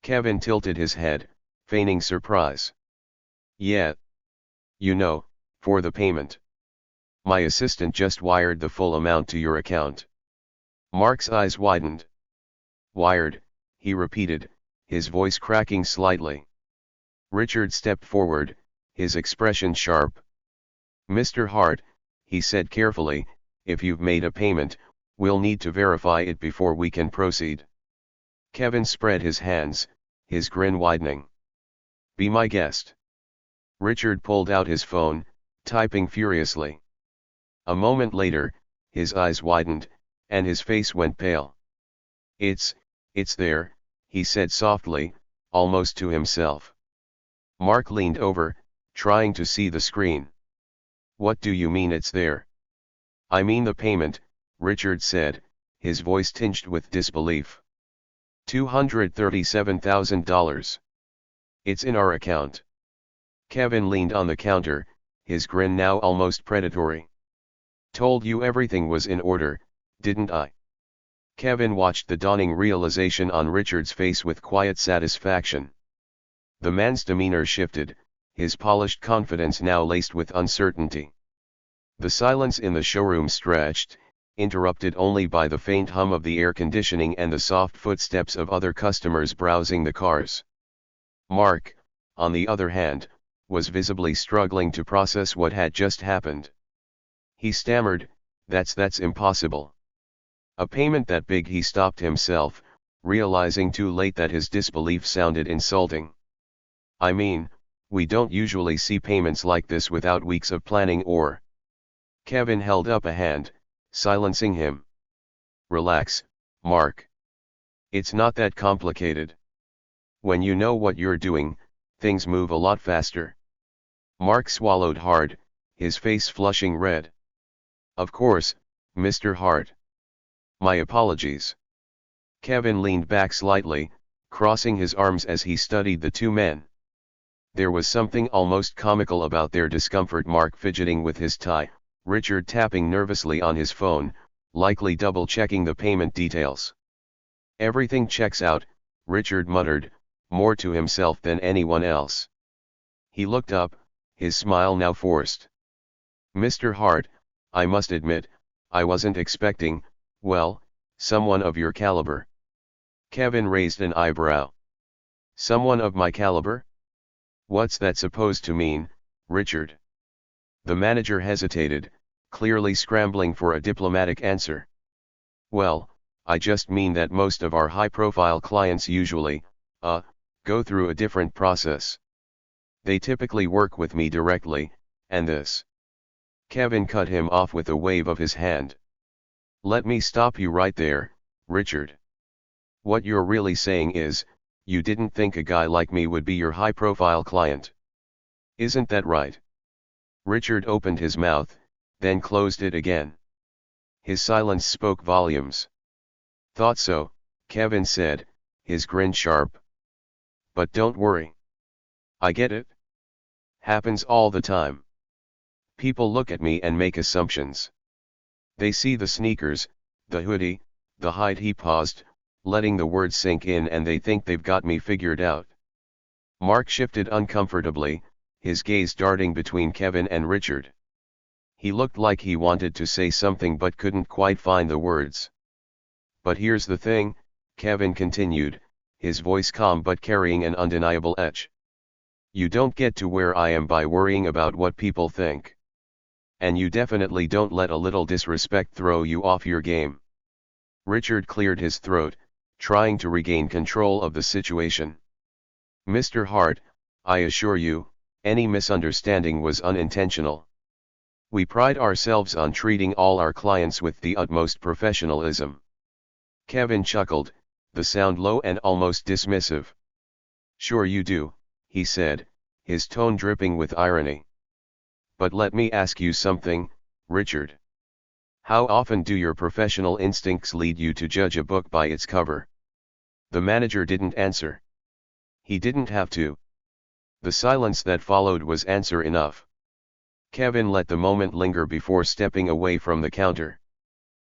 Kevin tilted his head, feigning surprise. "Yeah. You know, for the payment. My assistant just wired the full amount to your account." Mark's eyes widened. "Wired," he repeated, his voice cracking slightly. Richard stepped forward, his expression sharp. "Mr. Hart," he said carefully, "if you've made a payment, we'll need to verify it before we can proceed." Kevin spread his hands, his grin widening. "Be my guest." Richard pulled out his phone, typing furiously. A moment later, his eyes widened, and his face went pale. It's there," he said softly, almost to himself. Mark leaned over, trying to see the screen. "What do you mean it's there?" "I mean the payment," Richard said, his voice tinged with disbelief. $237,000. It's in our account." Kevin leaned on the counter, his grin now almost predatory. "Told you everything was in order, didn't I?" Kevin watched the dawning realization on Richard's face with quiet satisfaction. The man's demeanor shifted, his polished confidence now laced with uncertainty. The silence in the showroom stretched, interrupted only by the faint hum of the air conditioning and the soft footsteps of other customers browsing the cars. Mark, on the other hand, was visibly struggling to process what had just happened. He stammered, That's impossible." A payment that big?" He stopped himself, realizing too late that his disbelief sounded insulting. "I mean, we don't usually see payments like this without weeks of planning or—" Kevin held up a hand, silencing him. "Relax, Mark. It's not that complicated. When you know what you're doing, things move a lot faster." Mark swallowed hard, his face flushing red. "Of course, Mr. Hart. My apologies." Kevin leaned back slightly, crossing his arms as he studied the two men. There was something almost comical about their discomfort. Mark fidgeting with his tie, Richard tapping nervously on his phone, likely double-checking the payment details. "Everything checks out," Richard muttered, more to himself than anyone else. He looked up, his smile now forced. "Mr. Hart, I must admit, I wasn't expecting, well, someone of your caliber." Kevin raised an eyebrow. "Someone of my caliber? What's that supposed to mean, Richard?" The manager hesitated, clearly scrambling for a diplomatic answer. "Well, I just mean that most of our high-profile clients usually, go through a different process. They typically work with me directly, and this—" Kevin cut him off with a wave of his hand. "Let me stop you right there, Richard. What you're really saying is, you didn't think a guy like me would be your high-profile client. Isn't that right?" Richard opened his mouth, then closed it again. His silence spoke volumes. "Thought so," Kevin said, his grin sharp. "But don't worry. I get it. Happens all the time. People look at me and make assumptions. They see the sneakers, the hoodie, the height." He paused, letting the words sink in, "and they think they've got me figured out." Mark shifted uncomfortably, his gaze darting between Kevin and Richard. He looked like he wanted to say something but couldn't quite find the words. "But here's the thing," Kevin continued, his voice calm but carrying an undeniable edge. You don't get to where I am by worrying about what people think. And you definitely don't let a little disrespect throw you off your game. Richard cleared his throat, trying to regain control of the situation. Mr. Hart, I assure you, any misunderstanding was unintentional. We pride ourselves on treating all our clients with the utmost professionalism. Kevin chuckled, the sound low and almost dismissive. Sure you do, he said, his tone dripping with irony. But let me ask you something, Richard. How often do your professional instincts lead you to judge a book by its cover? The manager didn't answer. He didn't have to. The silence that followed was answer enough. Kevin let the moment linger before stepping away from the counter.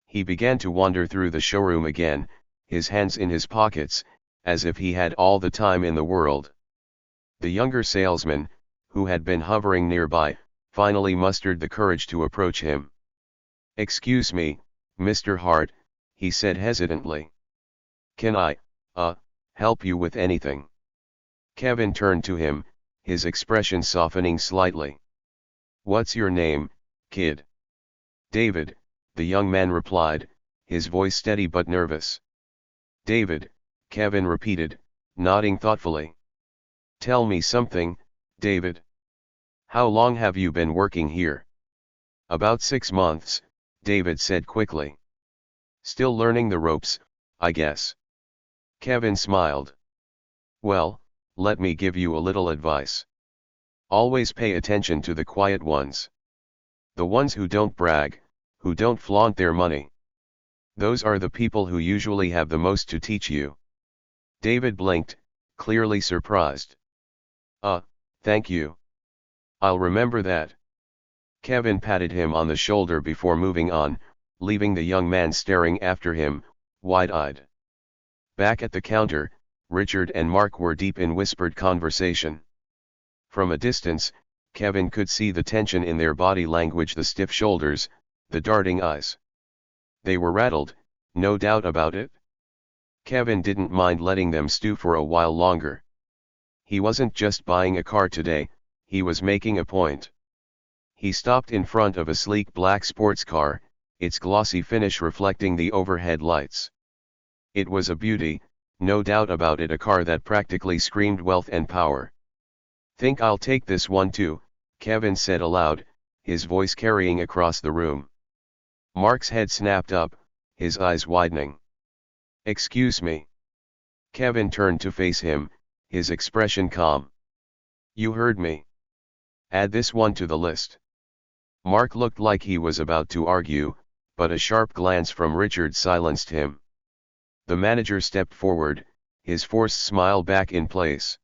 He began to wander through the showroom again, his hands in his pockets, as if he had all the time in the world. The younger salesman, who had been hovering nearby, finally mustered the courage to approach him. "Excuse me, Mr. Hart," he said hesitantly. "Can I, help you with anything?" Kevin turned to him, his expression softening slightly. "What's your name, kid?" "David," the young man replied, his voice steady but nervous. "David," Kevin repeated, nodding thoughtfully. "Tell me something, David. How long have you been working here?" "About 6 months, David said quickly. "Still learning the ropes, I guess." Kevin smiled. "Well, let me give you a little advice. Always pay attention to the quiet ones. The ones who don't brag, who don't flaunt their money. Those are the people who usually have the most to teach you." David blinked, clearly surprised. Thank you. I'll remember that." Kevin patted him on the shoulder before moving on, leaving the young man staring after him, wide-eyed. Back at the counter, Richard and Mark were deep in whispered conversation. From a distance, Kevin could see the tension in their body language, the stiff shoulders, the darting eyes. They were rattled, no doubt about it. Kevin didn't mind letting them stew for a while longer. He wasn't just buying a car today, he was making a point. He stopped in front of a sleek black sports car, its glossy finish reflecting the overhead lights. It was a beauty, no doubt about it, a car that practically screamed wealth and power. "Think I'll take this one too," Kevin said aloud, his voice carrying across the room. Mark's head snapped up, his eyes widening. "Excuse me." Kevin turned to face him, his expression calm. "You heard me. Add this one to the list." Mark looked like he was about to argue, but a sharp glance from Richard silenced him. The manager stepped forward, his forced smile back in place.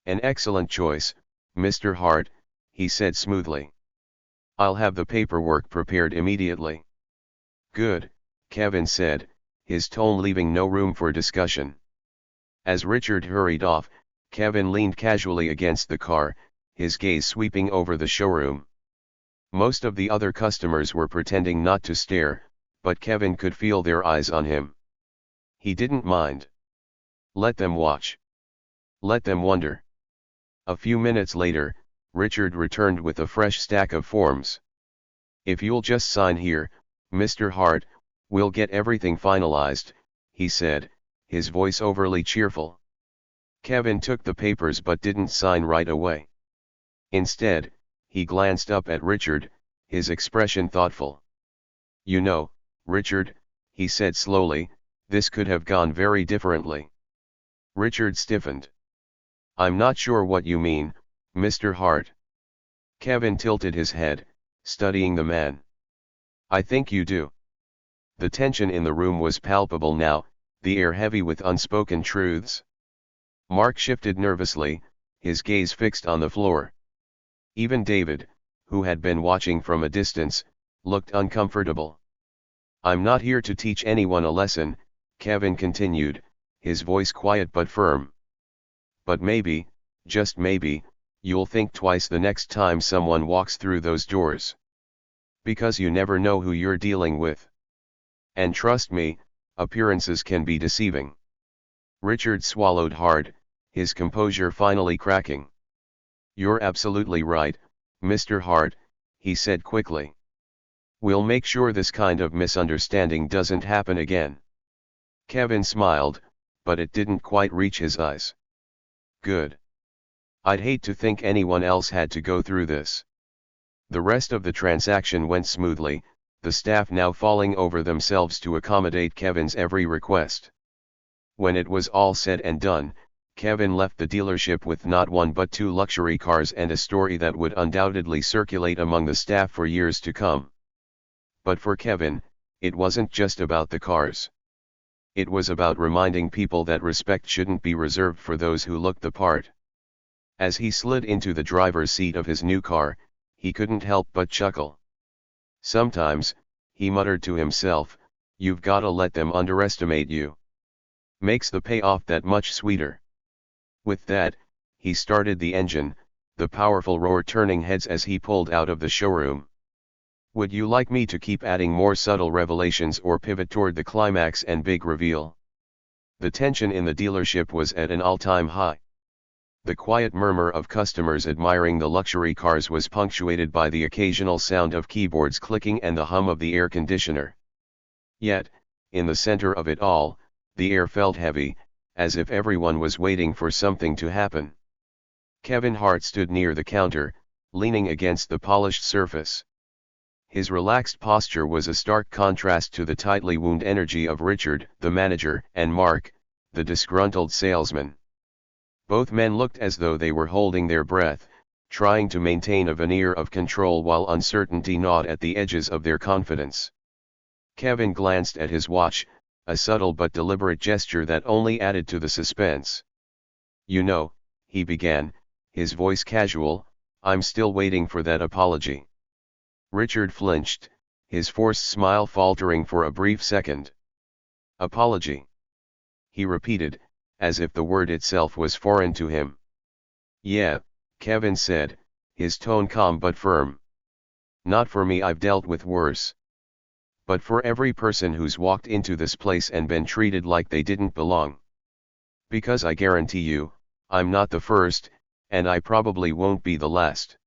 "An excellent choice, Mr. Hart," he said smoothly. "I'll have the paperwork prepared immediately." "Good," Kevin said, his tone leaving no room for discussion. As Richard hurried off, Kevin leaned casually against the car, his gaze sweeping over the showroom. Most of the other customers were pretending not to stare, but Kevin could feel their eyes on him. He didn't mind. Let them watch. Let them wonder. A few minutes later, Richard returned with a fresh stack of forms. "If you'll just sign here, Mr. Hart, we'll get everything finalized," he said, his voice overly cheerful. Kevin took the papers but didn't sign right away. Instead, he glanced up at Richard, his expression thoughtful. "You know, Richard," he said slowly, "this could have gone very differently." Richard stiffened. "I'm not sure what you mean, Mr. Hart." Kevin tilted his head, studying the man. "I think you do." The tension in the room was palpable now, the air heavy with unspoken truths. Mark shifted nervously, his gaze fixed on the floor. Even David, who had been watching from a distance, looked uncomfortable. "I'm not here to teach anyone a lesson," Kevin continued, his voice quiet but firm. "But maybe, just maybe, you'll think twice the next time someone walks through those doors. Because you never know who you're dealing with. And trust me, appearances can be deceiving." Richard swallowed hard, his composure finally cracking. You're absolutely right, Mr. Hart, he said quickly. We'll make sure this kind of misunderstanding doesn't happen again. Kevin smiled, but it didn't quite reach his eyes. Good. I'd hate to think anyone else had to go through this. The rest of the transaction went smoothly, the staff now falling over themselves to accommodate Kevin's every request. When it was all said and done, Kevin left the dealership with not one but two luxury cars and a story that would undoubtedly circulate among the staff for years to come. But for Kevin, it wasn't just about the cars. It was about reminding people that respect shouldn't be reserved for those who look the part. As he slid into the driver's seat of his new car, he couldn't help but chuckle. Sometimes, he muttered to himself, you've gotta let them underestimate you. Makes the payoff that much sweeter. With that, he started the engine, the powerful roar turning heads as he pulled out of the showroom. Would you like me to keep adding more subtle revelations or pivot toward the climax and big reveal? The tension in the dealership was at an all-time high. The quiet murmur of customers admiring the luxury cars was punctuated by the occasional sound of keyboards clicking and the hum of the air conditioner. Yet, in the center of it all, the air felt heavy, as if everyone was waiting for something to happen. Kevin Hart stood near the counter, leaning against the polished surface. His relaxed posture was a stark contrast to the tightly wound energy of Richard, the manager, and Mark, the disgruntled salesman. Both men looked as though they were holding their breath, trying to maintain a veneer of control while uncertainty gnawed at the edges of their confidence. Kevin glanced at his watch, a subtle but deliberate gesture that only added to the suspense. You know, he began, his voice casual, I'm still waiting for that apology. Richard flinched, his forced smile faltering for a brief second. Apology. He repeated, as if the word itself was foreign to him. Yeah, Kevin said, his tone calm but firm. Not for me, I've dealt with worse. But for every person who's walked into this place and been treated like they didn't belong. Because I guarantee you, I'm not the first, and I probably won't be the last.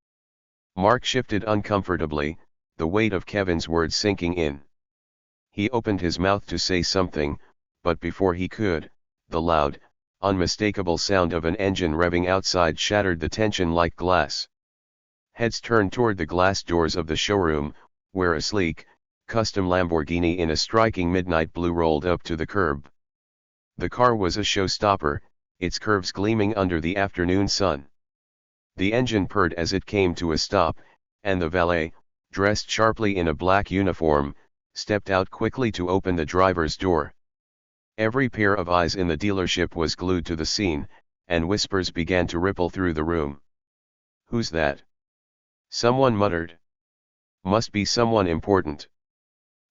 Mark shifted uncomfortably, the weight of Kevin's words sinking in. He opened his mouth to say something, but before he could, the loud, unmistakable sound of an engine revving outside shattered the tension like glass. Heads turned toward the glass doors of the showroom, where a sleek, custom Lamborghini in a striking midnight blue rolled up to the curb. The car was a showstopper, its curves gleaming under the afternoon sun. The engine purred as it came to a stop, and the valet, dressed sharply in a black uniform, stepped out quickly to open the driver's door. Every pair of eyes in the dealership was glued to the scene, and whispers began to ripple through the room. Who's that? Someone muttered. Must be someone important.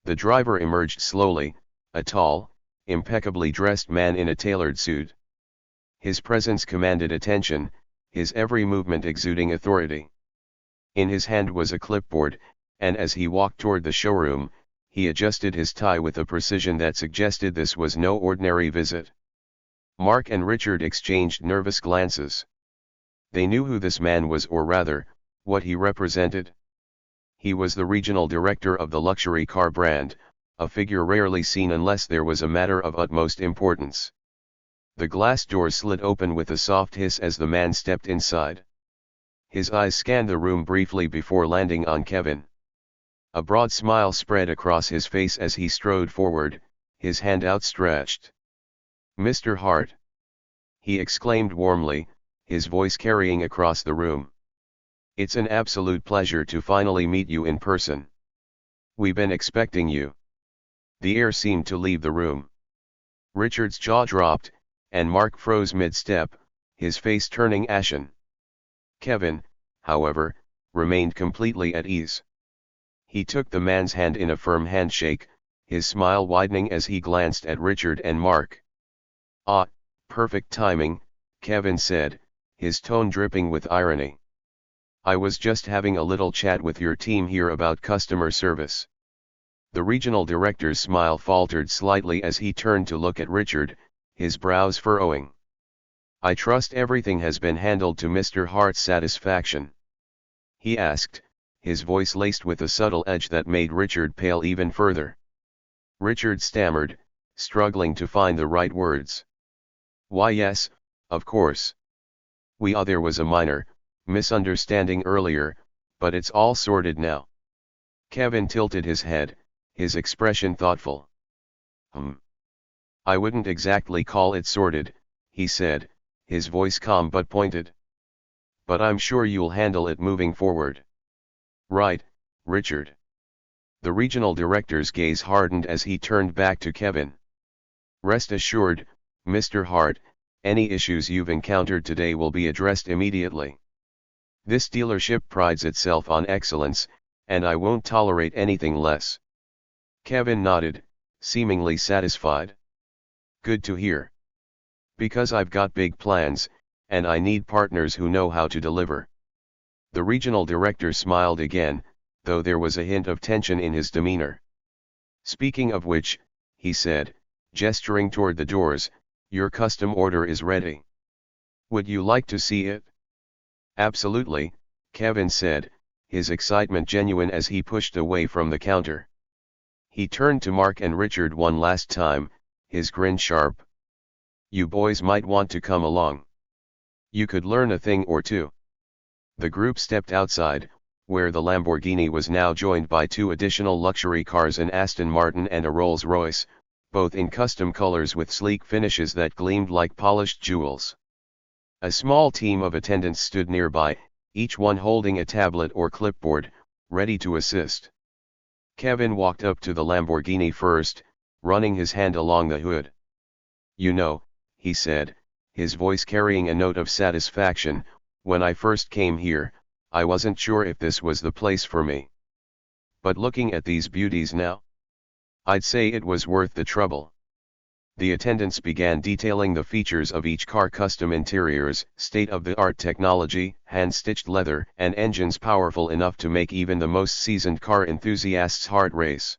The driver emerged slowly, a tall, impeccably dressed man in a tailored suit. His presence commanded attention, his every movement exuding authority. In his hand was a clipboard, and as he walked toward the showroom, he adjusted his tie with a precision that suggested this was no ordinary visit. Mark and Richard exchanged nervous glances. They knew who this man was, or rather, what he represented. He was the regional director of the luxury car brand, a figure rarely seen unless there was a matter of utmost importance. The glass door slid open with a soft hiss as the man stepped inside. His eyes scanned the room briefly before landing on Kevin. A broad smile spread across his face as he strode forward, his hand outstretched. Mr. Hart! He exclaimed warmly, his voice carrying across the room. It's an absolute pleasure to finally meet you in person. We've been expecting you. The air seemed to leave the room. Richard's jaw dropped, and Mark froze mid-step, his face turning ashen. Kevin, however, remained completely at ease. He took the man's hand in a firm handshake, his smile widening as he glanced at Richard and Mark. Ah, perfect timing, Kevin said, his tone dripping with irony. I was just having a little chat with your team here about customer service. The regional director's smile faltered slightly as he turned to look at Richard, his brows furrowing. I trust everything has been handled to Mr. Hart's satisfaction?" he asked, his voice laced with a subtle edge that made Richard pale even further. Richard stammered, struggling to find the right words. "Why yes, of course. There was a minor misunderstanding earlier, but it's all sorted now." Kevin tilted his head, his expression thoughtful. "I wouldn't exactly call it sorted," he said, his voice calm but pointed. "But I'm sure you'll handle it moving forward." "Right, Richard." The regional director's gaze hardened as he turned back to Kevin. "Rest assured, Mr. Hart, any issues you've encountered today will be addressed immediately. This dealership prides itself on excellence, and I won't tolerate anything less." Kevin nodded, seemingly satisfied. "Good to hear. Because I've got big plans, and I need partners who know how to deliver." The regional director smiled again, though there was a hint of tension in his demeanor. "Speaking of which," he said, gesturing toward the doors, "your custom order is ready. Would you like to see it?" "Absolutely," Kevin said, his excitement genuine as he pushed away from the counter. He turned to Mark and Richard one last time, his grin sharp. "You boys might want to come along. You could learn a thing or two." The group stepped outside, where the Lamborghini was now joined by two additional luxury cars, an Aston Martin and a Rolls-Royce, both in custom colors with sleek finishes that gleamed like polished jewels. A small team of attendants stood nearby, each one holding a tablet or clipboard, ready to assist. Kevin walked up to the Lamborghini first, running his hand along the hood. "You know," he said, his voice carrying a note of satisfaction, "when I first came here, I wasn't sure if this was the place for me. But looking at these beauties now, I'd say it was worth the trouble." The attendants began detailing the features of each car: custom interiors, state-of-the-art technology, hand-stitched leather, and engines powerful enough to make even the most seasoned car enthusiast's heart race.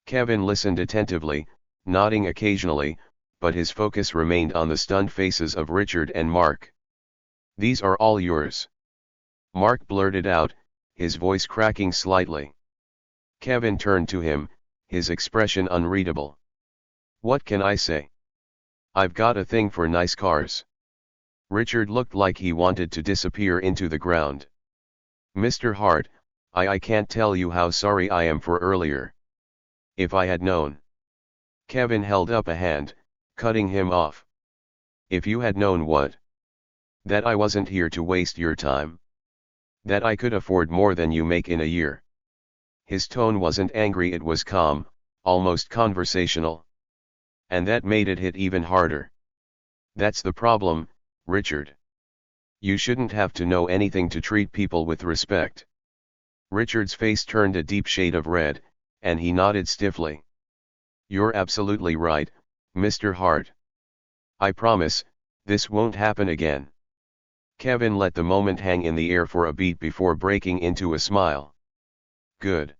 Kevin listened attentively, nodding occasionally, but his focus remained on the stunned faces of Richard and Mark. "These are all yours?" Mark blurted out, his voice cracking slightly. Kevin turned to him, his expression unreadable. "What can I say? I've got a thing for nice cars." Richard looked like he wanted to disappear into the ground. "Mr. Hart, I can't tell you how sorry I am for earlier. If I had known." Kevin held up a hand, cutting him off. "If you had known what?" "That I wasn't here to waste your time. That I could afford more than you make in a year." His tone wasn't angry, it was calm, almost conversational. And that made it hit even harder. "That's the problem, Richard. You shouldn't have to know anything to treat people with respect." Richard's face turned a deep shade of red, and he nodded stiffly. "You're absolutely right, Mr. Hart. I promise, this won't happen again." Kevin let the moment hang in the air for a beat before breaking into a smile. "Good.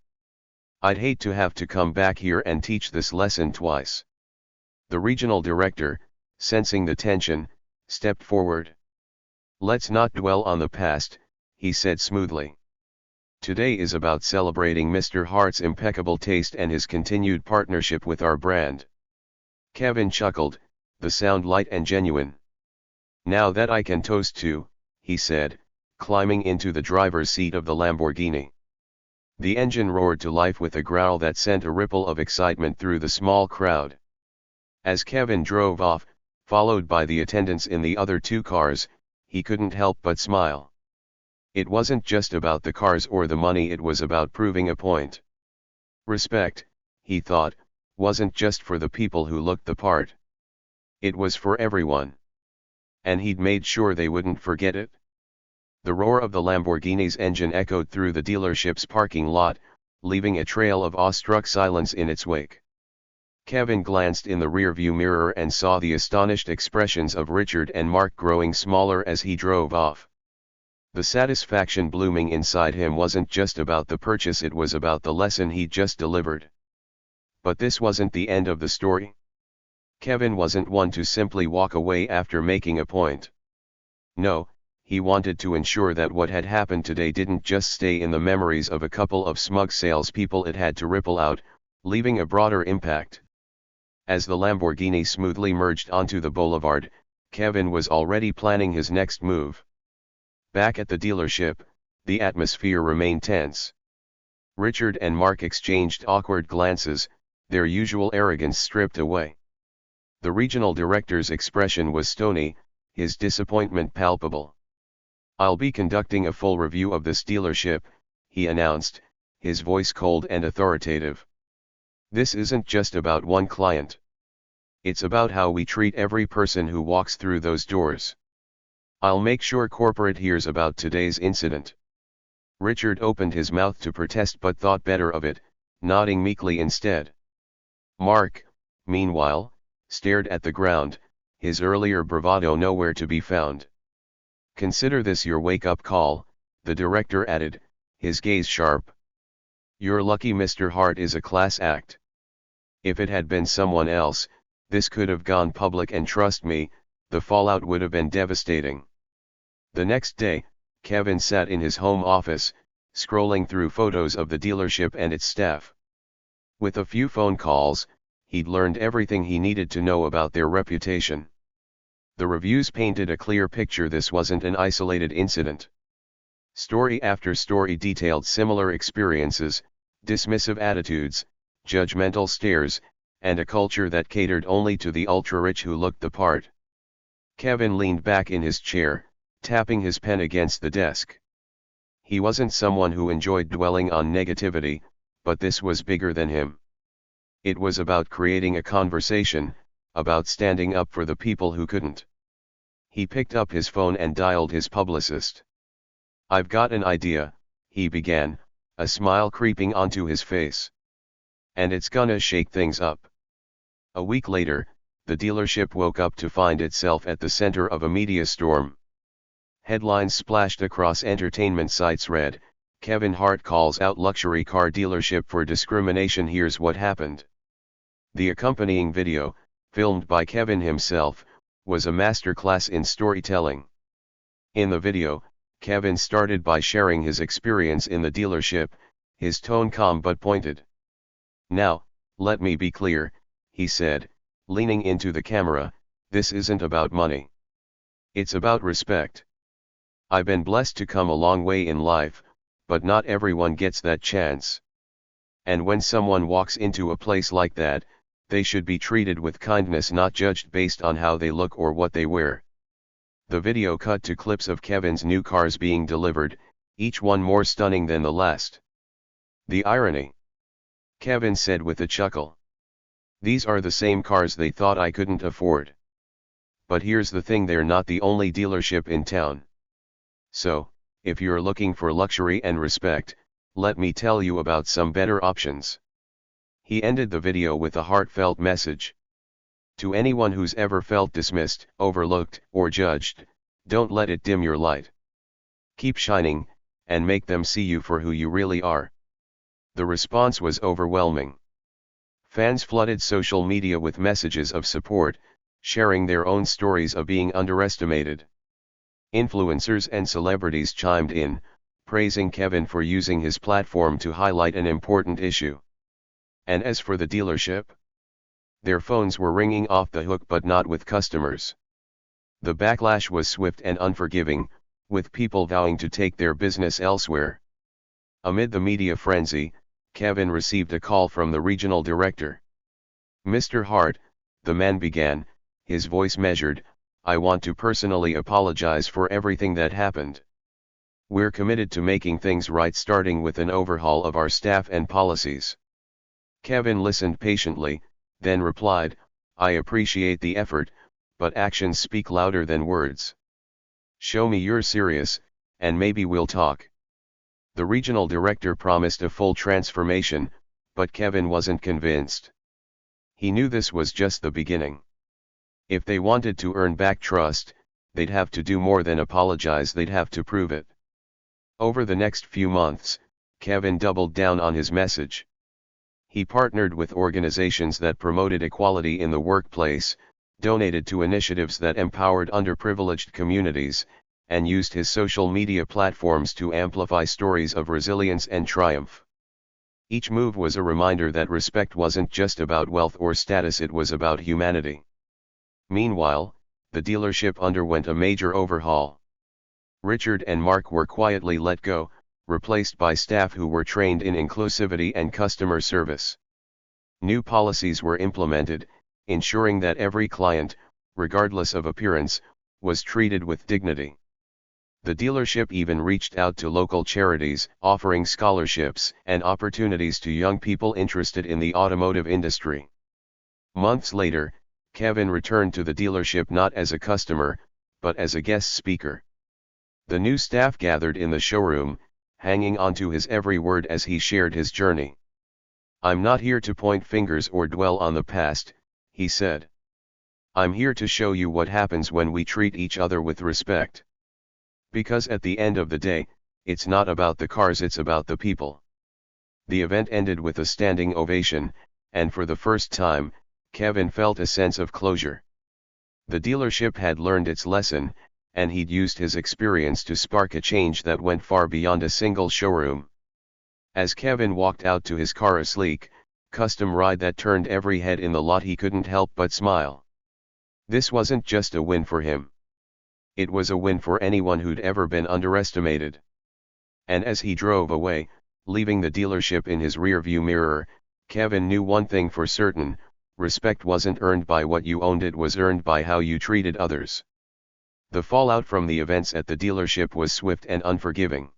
I'd hate to have to come back here and teach this lesson twice." The regional director, sensing the tension, stepped forward. "Let's not dwell on the past," he said smoothly. "Today is about celebrating Mr. Hart's impeccable taste and his continued partnership with our brand." Kevin chuckled, the sound light and genuine. "Now that I can toast to," he said, climbing into the driver's seat of the Lamborghini. The engine roared to life with a growl that sent a ripple of excitement through the small crowd. As Kevin drove off, followed by the attendants in the other two cars, he couldn't help but smile. It wasn't just about the cars or the money, it was about proving a point. Respect, he thought, wasn't just for the people who looked the part. It was for everyone. And he'd made sure they wouldn't forget it. The roar of the Lamborghini's engine echoed through the dealership's parking lot, leaving a trail of awestruck silence in its wake. Kevin glanced in the rearview mirror and saw the astonished expressions of Richard and Mark growing smaller as he drove off. The satisfaction blooming inside him wasn't just about the purchase, it was about the lesson he'd just delivered. But this wasn't the end of the story. Kevin wasn't one to simply walk away after making a point. No, he wanted to ensure that what had happened today didn't just stay in the memories of a couple of smug salespeople, it had to ripple out, leaving a broader impact. As the Lamborghini smoothly merged onto the boulevard, Kevin was already planning his next move. Back at the dealership, the atmosphere remained tense. Richard and Mark exchanged awkward glances, their usual arrogance stripped away. The regional director's expression was stony, his disappointment palpable. "I'll be conducting a full review of this dealership," he announced, his voice cold and authoritative. "This isn't just about one client. It's about how we treat every person who walks through those doors. I'll make sure corporate hears about today's incident." Richard opened his mouth to protest but thought better of it, nodding meekly instead. Mark, meanwhile, stared at the ground, his earlier bravado nowhere to be found. "Consider this your wake-up call," the director added, his gaze sharp. "You're lucky Mr. Hart is a class act. If it had been someone else, this could have gone public, and trust me, the fallout would have been devastating." The next day, Kevin sat in his home office, scrolling through photos of the dealership and its staff. With a few phone calls, he'd learned everything he needed to know about their reputation. The reviews painted a clear picture. This wasn't an isolated incident. Story after story detailed similar experiences, dismissive attitudes, judgmental stares, and a culture that catered only to the ultra-rich who looked the part. Kevin leaned back in his chair, tapping his pen against the desk. He wasn't someone who enjoyed dwelling on negativity, but this was bigger than him. It was about creating a conversation, about standing up for the people who couldn't. He picked up his phone and dialed his publicist. "I've got an idea," he began, a smile creeping onto his face. "And it's gonna shake things up." A week later, the dealership woke up to find itself at the center of a media storm. Headlines splashed across entertainment sites read, "Kevin Hart calls out luxury car dealership for discrimination, here's what happened." The accompanying video, filmed by Kevin himself, was a masterclass in storytelling. In the video, Kevin started by sharing his experience in the dealership, his tone calm but pointed. "Now, let me be clear," he said, leaning into the camera, "this isn't about money. It's about respect. I've been blessed to come a long way in life, but not everyone gets that chance. And when someone walks into a place like that, they should be treated with kindness, not judged based on how they look or what they wear." The video cut to clips of Kevin's new cars being delivered, each one more stunning than the last. "The irony," Kevin said with a chuckle. "These are the same cars they thought I couldn't afford. But here's the thing, they're not the only dealership in town. So, if you're looking for luxury and respect, let me tell you about some better options." He ended the video with a heartfelt message. To anyone who's ever felt dismissed, overlooked, or judged, don't let it dim your light. Keep shining, and make them see you for who you really are. The response was overwhelming. Fans flooded social media with messages of support, sharing their own stories of being underestimated. Influencers and celebrities chimed in, praising Kevin for using his platform to highlight an important issue. And as for the dealership, their phones were ringing off the hook, but not with customers. The backlash was swift and unforgiving, with people vowing to take their business elsewhere. Amid the media frenzy, Kevin received a call from the regional director. "Mr. Hart," the man began, his voice measured, "I want to personally apologize for everything that happened. We're committed to making things right, starting with an overhaul of our staff and policies." Kevin listened patiently, then replied, "I appreciate the effort, but actions speak louder than words. Show me you're serious, and maybe we'll talk." The regional director promised a full transformation, but Kevin wasn't convinced. He knew this was just the beginning. If they wanted to earn back trust, they'd have to do more than apologize, they'd have to prove it. Over the next few months, Kevin doubled down on his message. He partnered with organizations that promoted equality in the workplace, donated to initiatives that empowered underprivileged communities, and used his social media platforms to amplify stories of resilience and triumph. Each move was a reminder that respect wasn't just about wealth or status, it was about humanity. Meanwhile, the dealership underwent a major overhaul. Richard and Mark were quietly let go, replaced by staff who were trained in inclusivity and customer service. New policies were implemented, ensuring that every client, regardless of appearance, was treated with dignity. The dealership even reached out to local charities, offering scholarships and opportunities to young people interested in the automotive industry. Months later, Kevin returned to the dealership not as a customer, but as a guest speaker. The new staff gathered in the showroom, hanging on to his every word as he shared his journey. "I'm not here to point fingers or dwell on the past," he said. "I'm here to show you what happens when we treat each other with respect. Because at the end of the day, it's not about the cars, it's about the people." The event ended with a standing ovation, and for the first time, Kevin felt a sense of closure. The dealership had learned its lesson, and he'd used his experience to spark a change that went far beyond a single showroom. As Kevin walked out to his car, a sleek, custom ride that turned every head in the lot, he couldn't help but smile. This wasn't just a win for him. It was a win for anyone who'd ever been underestimated. And as he drove away, leaving the dealership in his rearview mirror, Kevin knew one thing for certain: respect wasn't earned by what you owned, it was earned by how you treated others. The fallout from the events at the dealership was swift and unforgiving.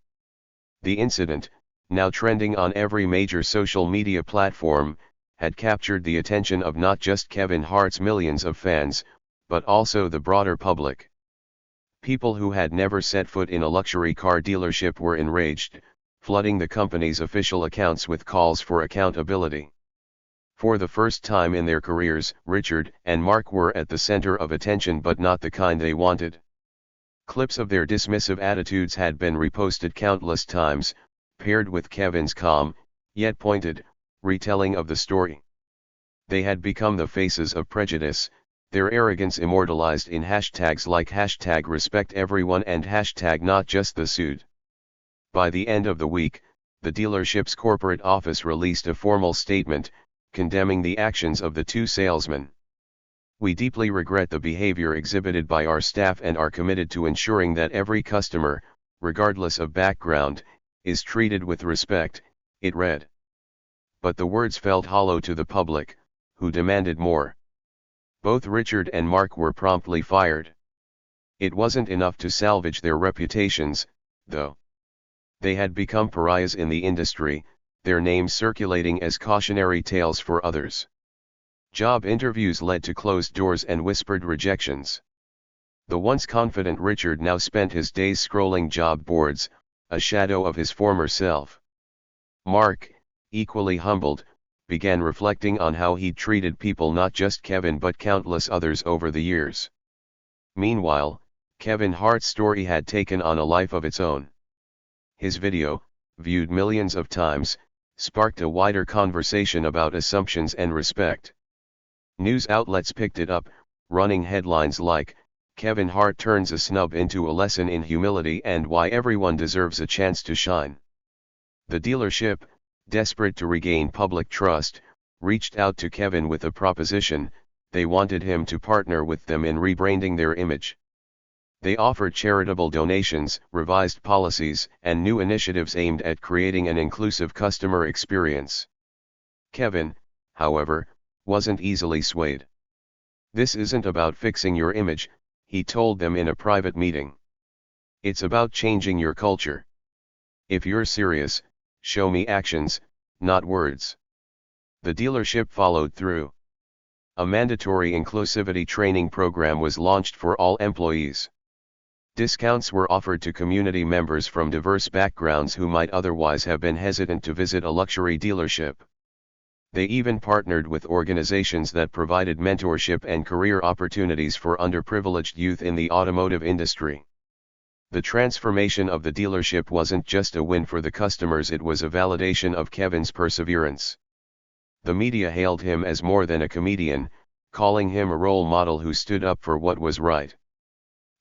The incident, now trending on every major social media platform, had captured the attention of not just Kevin Hart's millions of fans, but also the broader public. People who had never set foot in a luxury car dealership were enraged, flooding the company's official accounts with calls for accountability. For the first time in their careers, Richard and Mark were at the center of attention, but not the kind they wanted. Clips of their dismissive attitudes had been reposted countless times, paired with Kevin's calm, yet pointed, retelling of the story. They had become the faces of prejudice, their arrogance immortalized in hashtags like #RespectEveryone and #NotJustTheSuit. By the end of the week, the dealership's corporate office released a formal statement, condemning the actions of the two salesmen. "We deeply regret the behavior exhibited by our staff and are committed to ensuring that every customer, regardless of background, is treated with respect," it read. But the words felt hollow to the public, who demanded more. Both Richard and Mark were promptly fired. It wasn't enough to salvage their reputations, though. They had become pariahs in the industry, their names circulating as cautionary tales for others. Job interviews led to closed doors and whispered rejections. The once confident Richard now spent his days scrolling job boards, a shadow of his former self. Mark, equally humbled, began reflecting on how he'd treated people, not just Kevin but countless others over the years. Meanwhile, Kevin Hart's story had taken on a life of its own. His video, viewed millions of times, sparked a wider conversation about assumptions and respect. News outlets picked it up, running headlines like, "Kevin Hart turns a snub into a lesson in humility and why everyone deserves a chance to shine." The dealership, desperate to regain public trust, reached out to Kevin with a proposition: they wanted him to partner with them in rebranding their image. They offered charitable donations, revised policies, and new initiatives aimed at creating an inclusive customer experience. Kevin, however, wasn't easily swayed. "This isn't about fixing your image," he told them in a private meeting. "It's about changing your culture. If you're serious, show me actions, not words." The dealership followed through. A mandatory inclusivity training program was launched for all employees. Discounts were offered to community members from diverse backgrounds who might otherwise have been hesitant to visit a luxury dealership. They even partnered with organizations that provided mentorship and career opportunities for underprivileged youth in the automotive industry. The transformation of the dealership wasn't just a win for the customers, it was a validation of Kevin's perseverance. The media hailed him as more than a comedian, calling him a role model who stood up for what was right.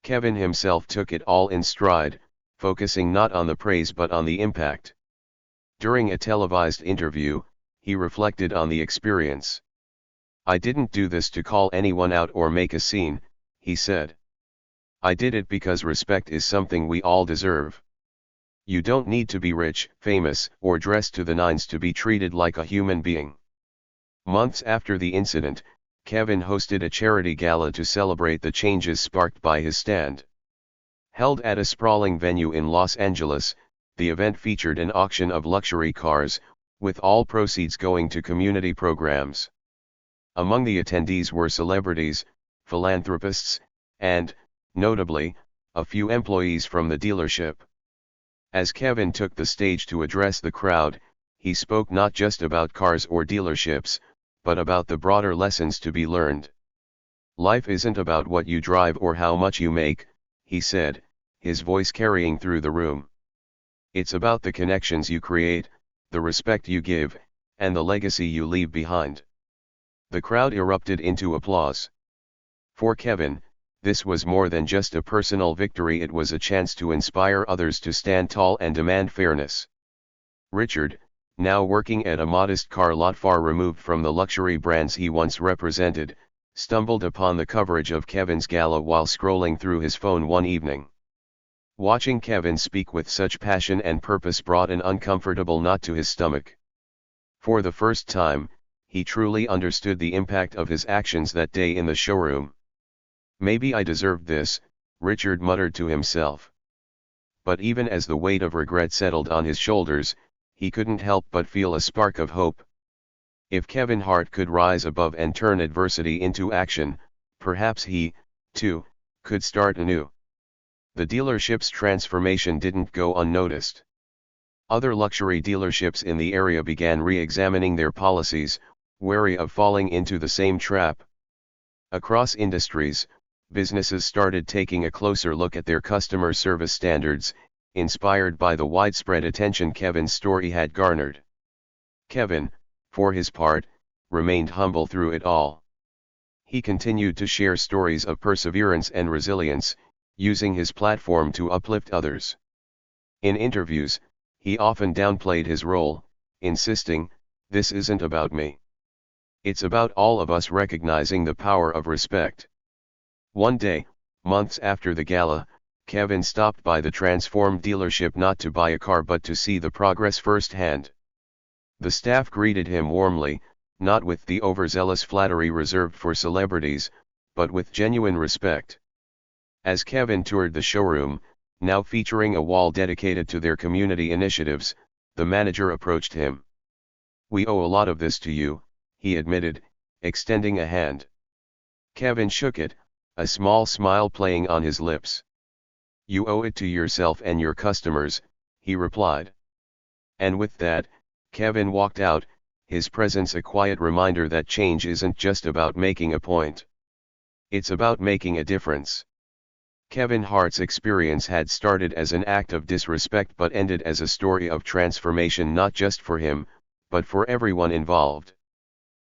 Kevin himself took it all in stride, focusing not on the praise but on the impact. During a televised interview, he reflected on the experience. "I didn't do this to call anyone out or make a scene," he said. "I did it because respect is something we all deserve. You don't need to be rich, famous, or dressed to the nines to be treated like a human being." Months after the incident, Kevin hosted a charity gala to celebrate the changes sparked by his stand. Held at a sprawling venue in Los Angeles, the event featured an auction of luxury cars, with all proceeds going to community programs. Among the attendees were celebrities, philanthropists, and, notably, a few employees from the dealership. As Kevin took the stage to address the crowd, he spoke not just about cars or dealerships, but about the broader lessons to be learned. "Life isn't about what you drive or how much you make," he said, his voice carrying through the room. "It's about the connections you create, the respect you give, and the legacy you leave behind." The crowd erupted into applause. For Kevin, this was more than just a personal victory, it was a chance to inspire others to stand tall and demand fairness. Richard, now working at a modest car lot far removed from the luxury brands he once represented, stumbled upon the coverage of Kevin's gala while scrolling through his phone one evening. Watching Kevin speak with such passion and purpose brought an uncomfortable knot to his stomach. For the first time, he truly understood the impact of his actions that day in the showroom. "Maybe I deserved this," Richard muttered to himself. But even as the weight of regret settled on his shoulders, he couldn't help but feel a spark of hope. If Kevin Hart could rise above and turn adversity into action, perhaps he, too, could start anew. The dealership's transformation didn't go unnoticed. Other luxury dealerships in the area began re-examining their policies, wary of falling into the same trap. Across industries, businesses started taking a closer look at their customer service standards, inspired by the widespread attention Kevin's story had garnered. Kevin, for his part, remained humble through it all. He continued to share stories of perseverance and resilience, using his platform to uplift others. In interviews, he often downplayed his role, insisting, "This isn't about me. It's about all of us recognizing the power of respect." One day, months after the gala, Kevin stopped by the transformed dealership not to buy a car but to see the progress firsthand. The staff greeted him warmly, not with the overzealous flattery reserved for celebrities, but with genuine respect. As Kevin toured the showroom, now featuring a wall dedicated to their community initiatives, the manager approached him. "We owe a lot of this to you," he admitted, extending a hand. Kevin shook it, a small smile playing on his lips. "You owe it to yourself and your customers," he replied. And with that, Kevin walked out, his presence a quiet reminder that change isn't just about making a point. It's about making a difference. Kevin Hart's experience had started as an act of disrespect but ended as a story of transformation not just for him, but for everyone involved.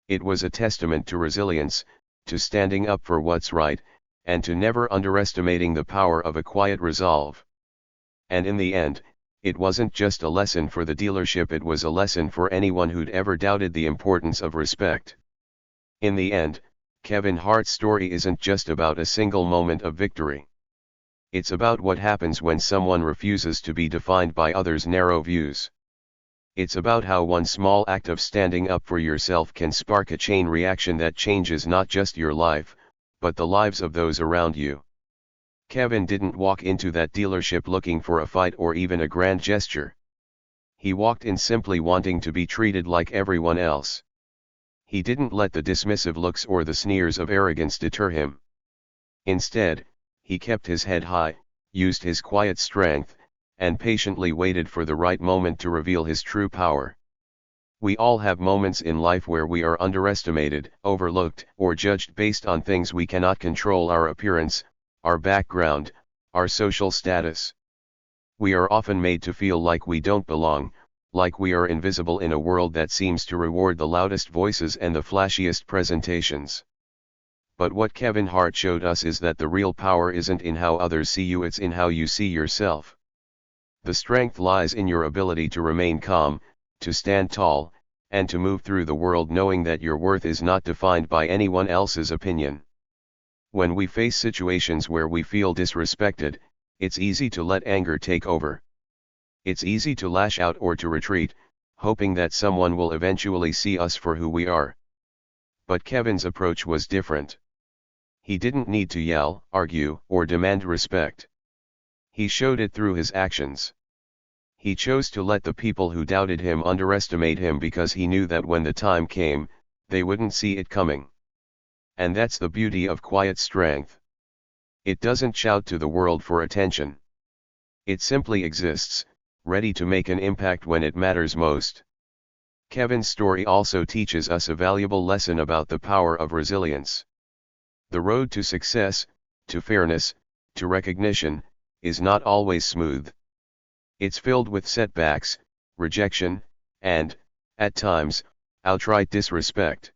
It was a testament to resilience, to standing up for what's right, and to never underestimating the power of a quiet resolve. And in the end, it wasn't just a lesson for the dealership, it was a lesson for anyone who'd ever doubted the importance of respect. In the end, Kevin Hart's story isn't just about a single moment of victory. It's about what happens when someone refuses to be defined by others' narrow views. It's about how one small act of standing up for yourself can spark a chain reaction that changes not just your life, but the lives of those around you. Kevin didn't walk into that dealership looking for a fight or even a grand gesture. He walked in simply wanting to be treated like everyone else. He didn't let the dismissive looks or the sneers of arrogance deter him. Instead, he kept his head high, used his quiet strength, and patiently waited for the right moment to reveal his true power. We all have moments in life where we are underestimated, overlooked, or judged based on things we cannot control: our appearance, our background, our social status. We are often made to feel like we don't belong, like we are invisible in a world that seems to reward the loudest voices and the flashiest presentations. But what Kevin Hart showed us is that the real power isn't in how others see you, it's in how you see yourself. The strength lies in your ability to remain calm, to stand tall, and to move through the world knowing that your worth is not defined by anyone else's opinion. When we face situations where we feel disrespected, it's easy to let anger take over. It's easy to lash out or to retreat, hoping that someone will eventually see us for who we are. But Kevin's approach was different. He didn't need to yell, argue, or demand respect. He showed it through his actions. He chose to let the people who doubted him underestimate him because he knew that when the time came, they wouldn't see it coming. And that's the beauty of quiet strength. It doesn't shout to the world for attention. It simply exists, ready to make an impact when it matters most. Kevin's story also teaches us a valuable lesson about the power of resilience. The road to success, to fairness, to recognition, is not always smooth. It's filled with setbacks, rejection, and, at times, outright disrespect.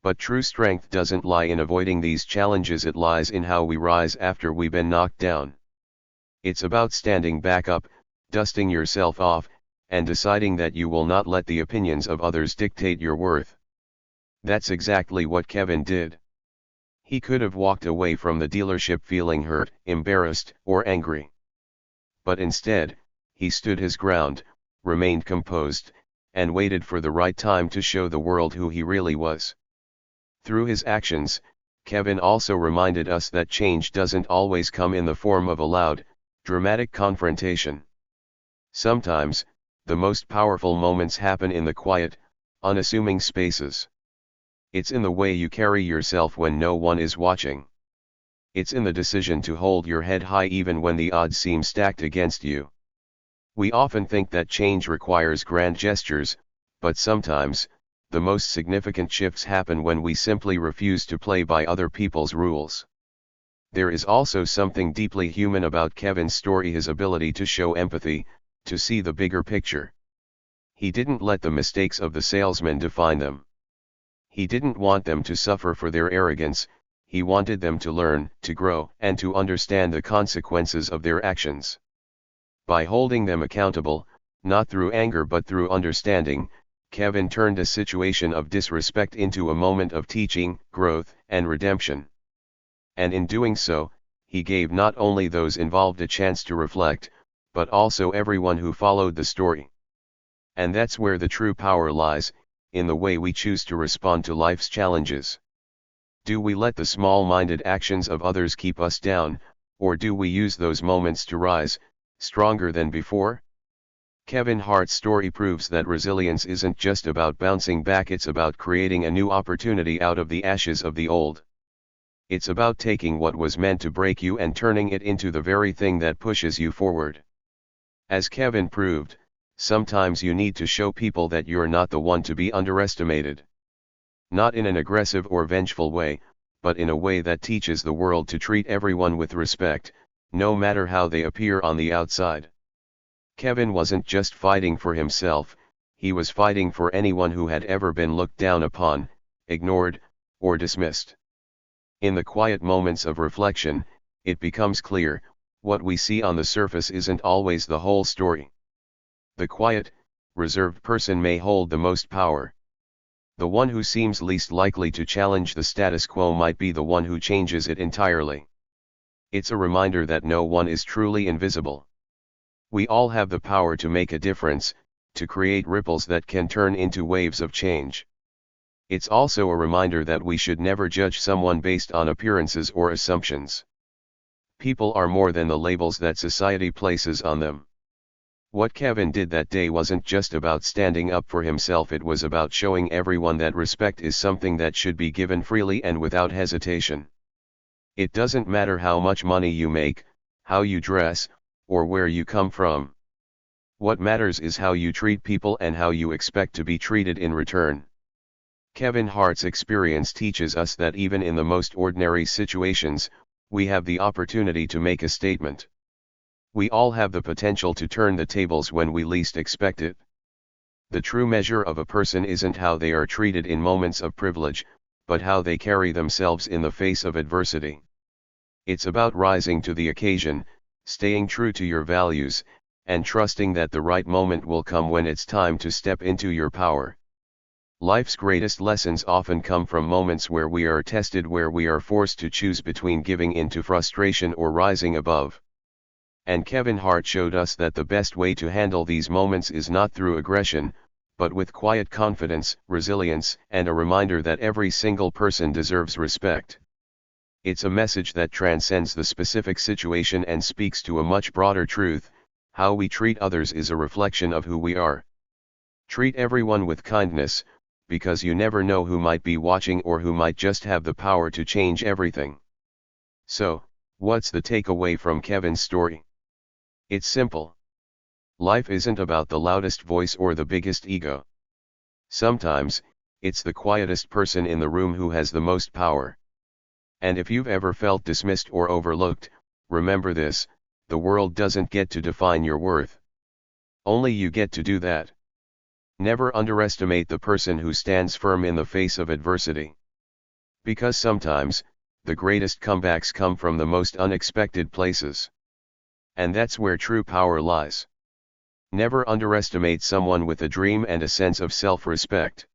But true strength doesn't lie in avoiding these challenges, it lies in how we rise after we've been knocked down. It's about standing back up, dusting yourself off, and deciding that you will not let the opinions of others dictate your worth. That's exactly what Kevin did. He could have walked away from the dealership feeling hurt, embarrassed, or angry. But instead, he stood his ground, remained composed, and waited for the right time to show the world who he really was. Through his actions, Kevin also reminded us that change doesn't always come in the form of a loud, dramatic confrontation. Sometimes, the most powerful moments happen in the quiet, unassuming spaces. It's in the way you carry yourself when no one is watching. It's in the decision to hold your head high even when the odds seem stacked against you. We often think that change requires grand gestures, but sometimes, the most significant shifts happen when we simply refuse to play by other people's rules. There is also something deeply human about Kevin's story, his ability to show empathy, to see the bigger picture. He didn't let the mistakes of the salesman define them. He didn't want them to suffer for their arrogance, he wanted them to learn, to grow, and to understand the consequences of their actions. By holding them accountable, not through anger but through understanding, Kevin turned a situation of disrespect into a moment of teaching, growth, and redemption. And in doing so, he gave not only those involved a chance to reflect, but also everyone who followed the story. And that's where the true power lies, in the way we choose to respond to life's challenges. Do we let the small-minded actions of others keep us down, or do we use those moments to rise, stronger than before? Kevin Hart's story proves that resilience isn't just about bouncing back, it's about creating a new opportunity out of the ashes of the old. It's about taking what was meant to break you and turning it into the very thing that pushes you forward. As Kevin proved, sometimes you need to show people that you're not the one to be underestimated. Not in an aggressive or vengeful way, but in a way that teaches the world to treat everyone with respect, no matter how they appear on the outside. Kevin wasn't just fighting for himself, he was fighting for anyone who had ever been looked down upon, ignored, or dismissed. In the quiet moments of reflection, it becomes clear, what we see on the surface isn't always the whole story. The quiet, reserved person may hold the most power. The one who seems least likely to challenge the status quo might be the one who changes it entirely. It's a reminder that no one is truly invisible. We all have the power to make a difference, to create ripples that can turn into waves of change. It's also a reminder that we should never judge someone based on appearances or assumptions. People are more than the labels that society places on them. What Kevin did that day wasn't just about standing up for himself, it was about showing everyone that respect is something that should be given freely and without hesitation. It doesn't matter how much money you make, how you dress, or where you come from. What matters is how you treat people and how you expect to be treated in return. Kevin Hart's experience teaches us that even in the most ordinary situations, we have the opportunity to make a statement. We all have the potential to turn the tables when we least expect it. The true measure of a person isn't how they are treated in moments of privilege, but how they carry themselves in the face of adversity. It's about rising to the occasion, staying true to your values, and trusting that the right moment will come when it's time to step into your power. Life's greatest lessons often come from moments where we are tested, where we are forced to choose between giving in to frustration or rising above. And Kevin Hart showed us that the best way to handle these moments is not through aggression, but with quiet confidence, resilience, and a reminder that every single person deserves respect. It's a message that transcends the specific situation and speaks to a much broader truth: how we treat others is a reflection of who we are. Treat everyone with kindness, because you never know who might be watching or who might just have the power to change everything. So, what's the takeaway from Kevin's story? It's simple. Life isn't about the loudest voice or the biggest ego. Sometimes, it's the quietest person in the room who has the most power. And if you've ever felt dismissed or overlooked, remember this: the world doesn't get to define your worth. Only you get to do that. Never underestimate the person who stands firm in the face of adversity. Because sometimes, the greatest comebacks come from the most unexpected places. And that's where true power lies. Never underestimate someone with a dream and a sense of self-respect.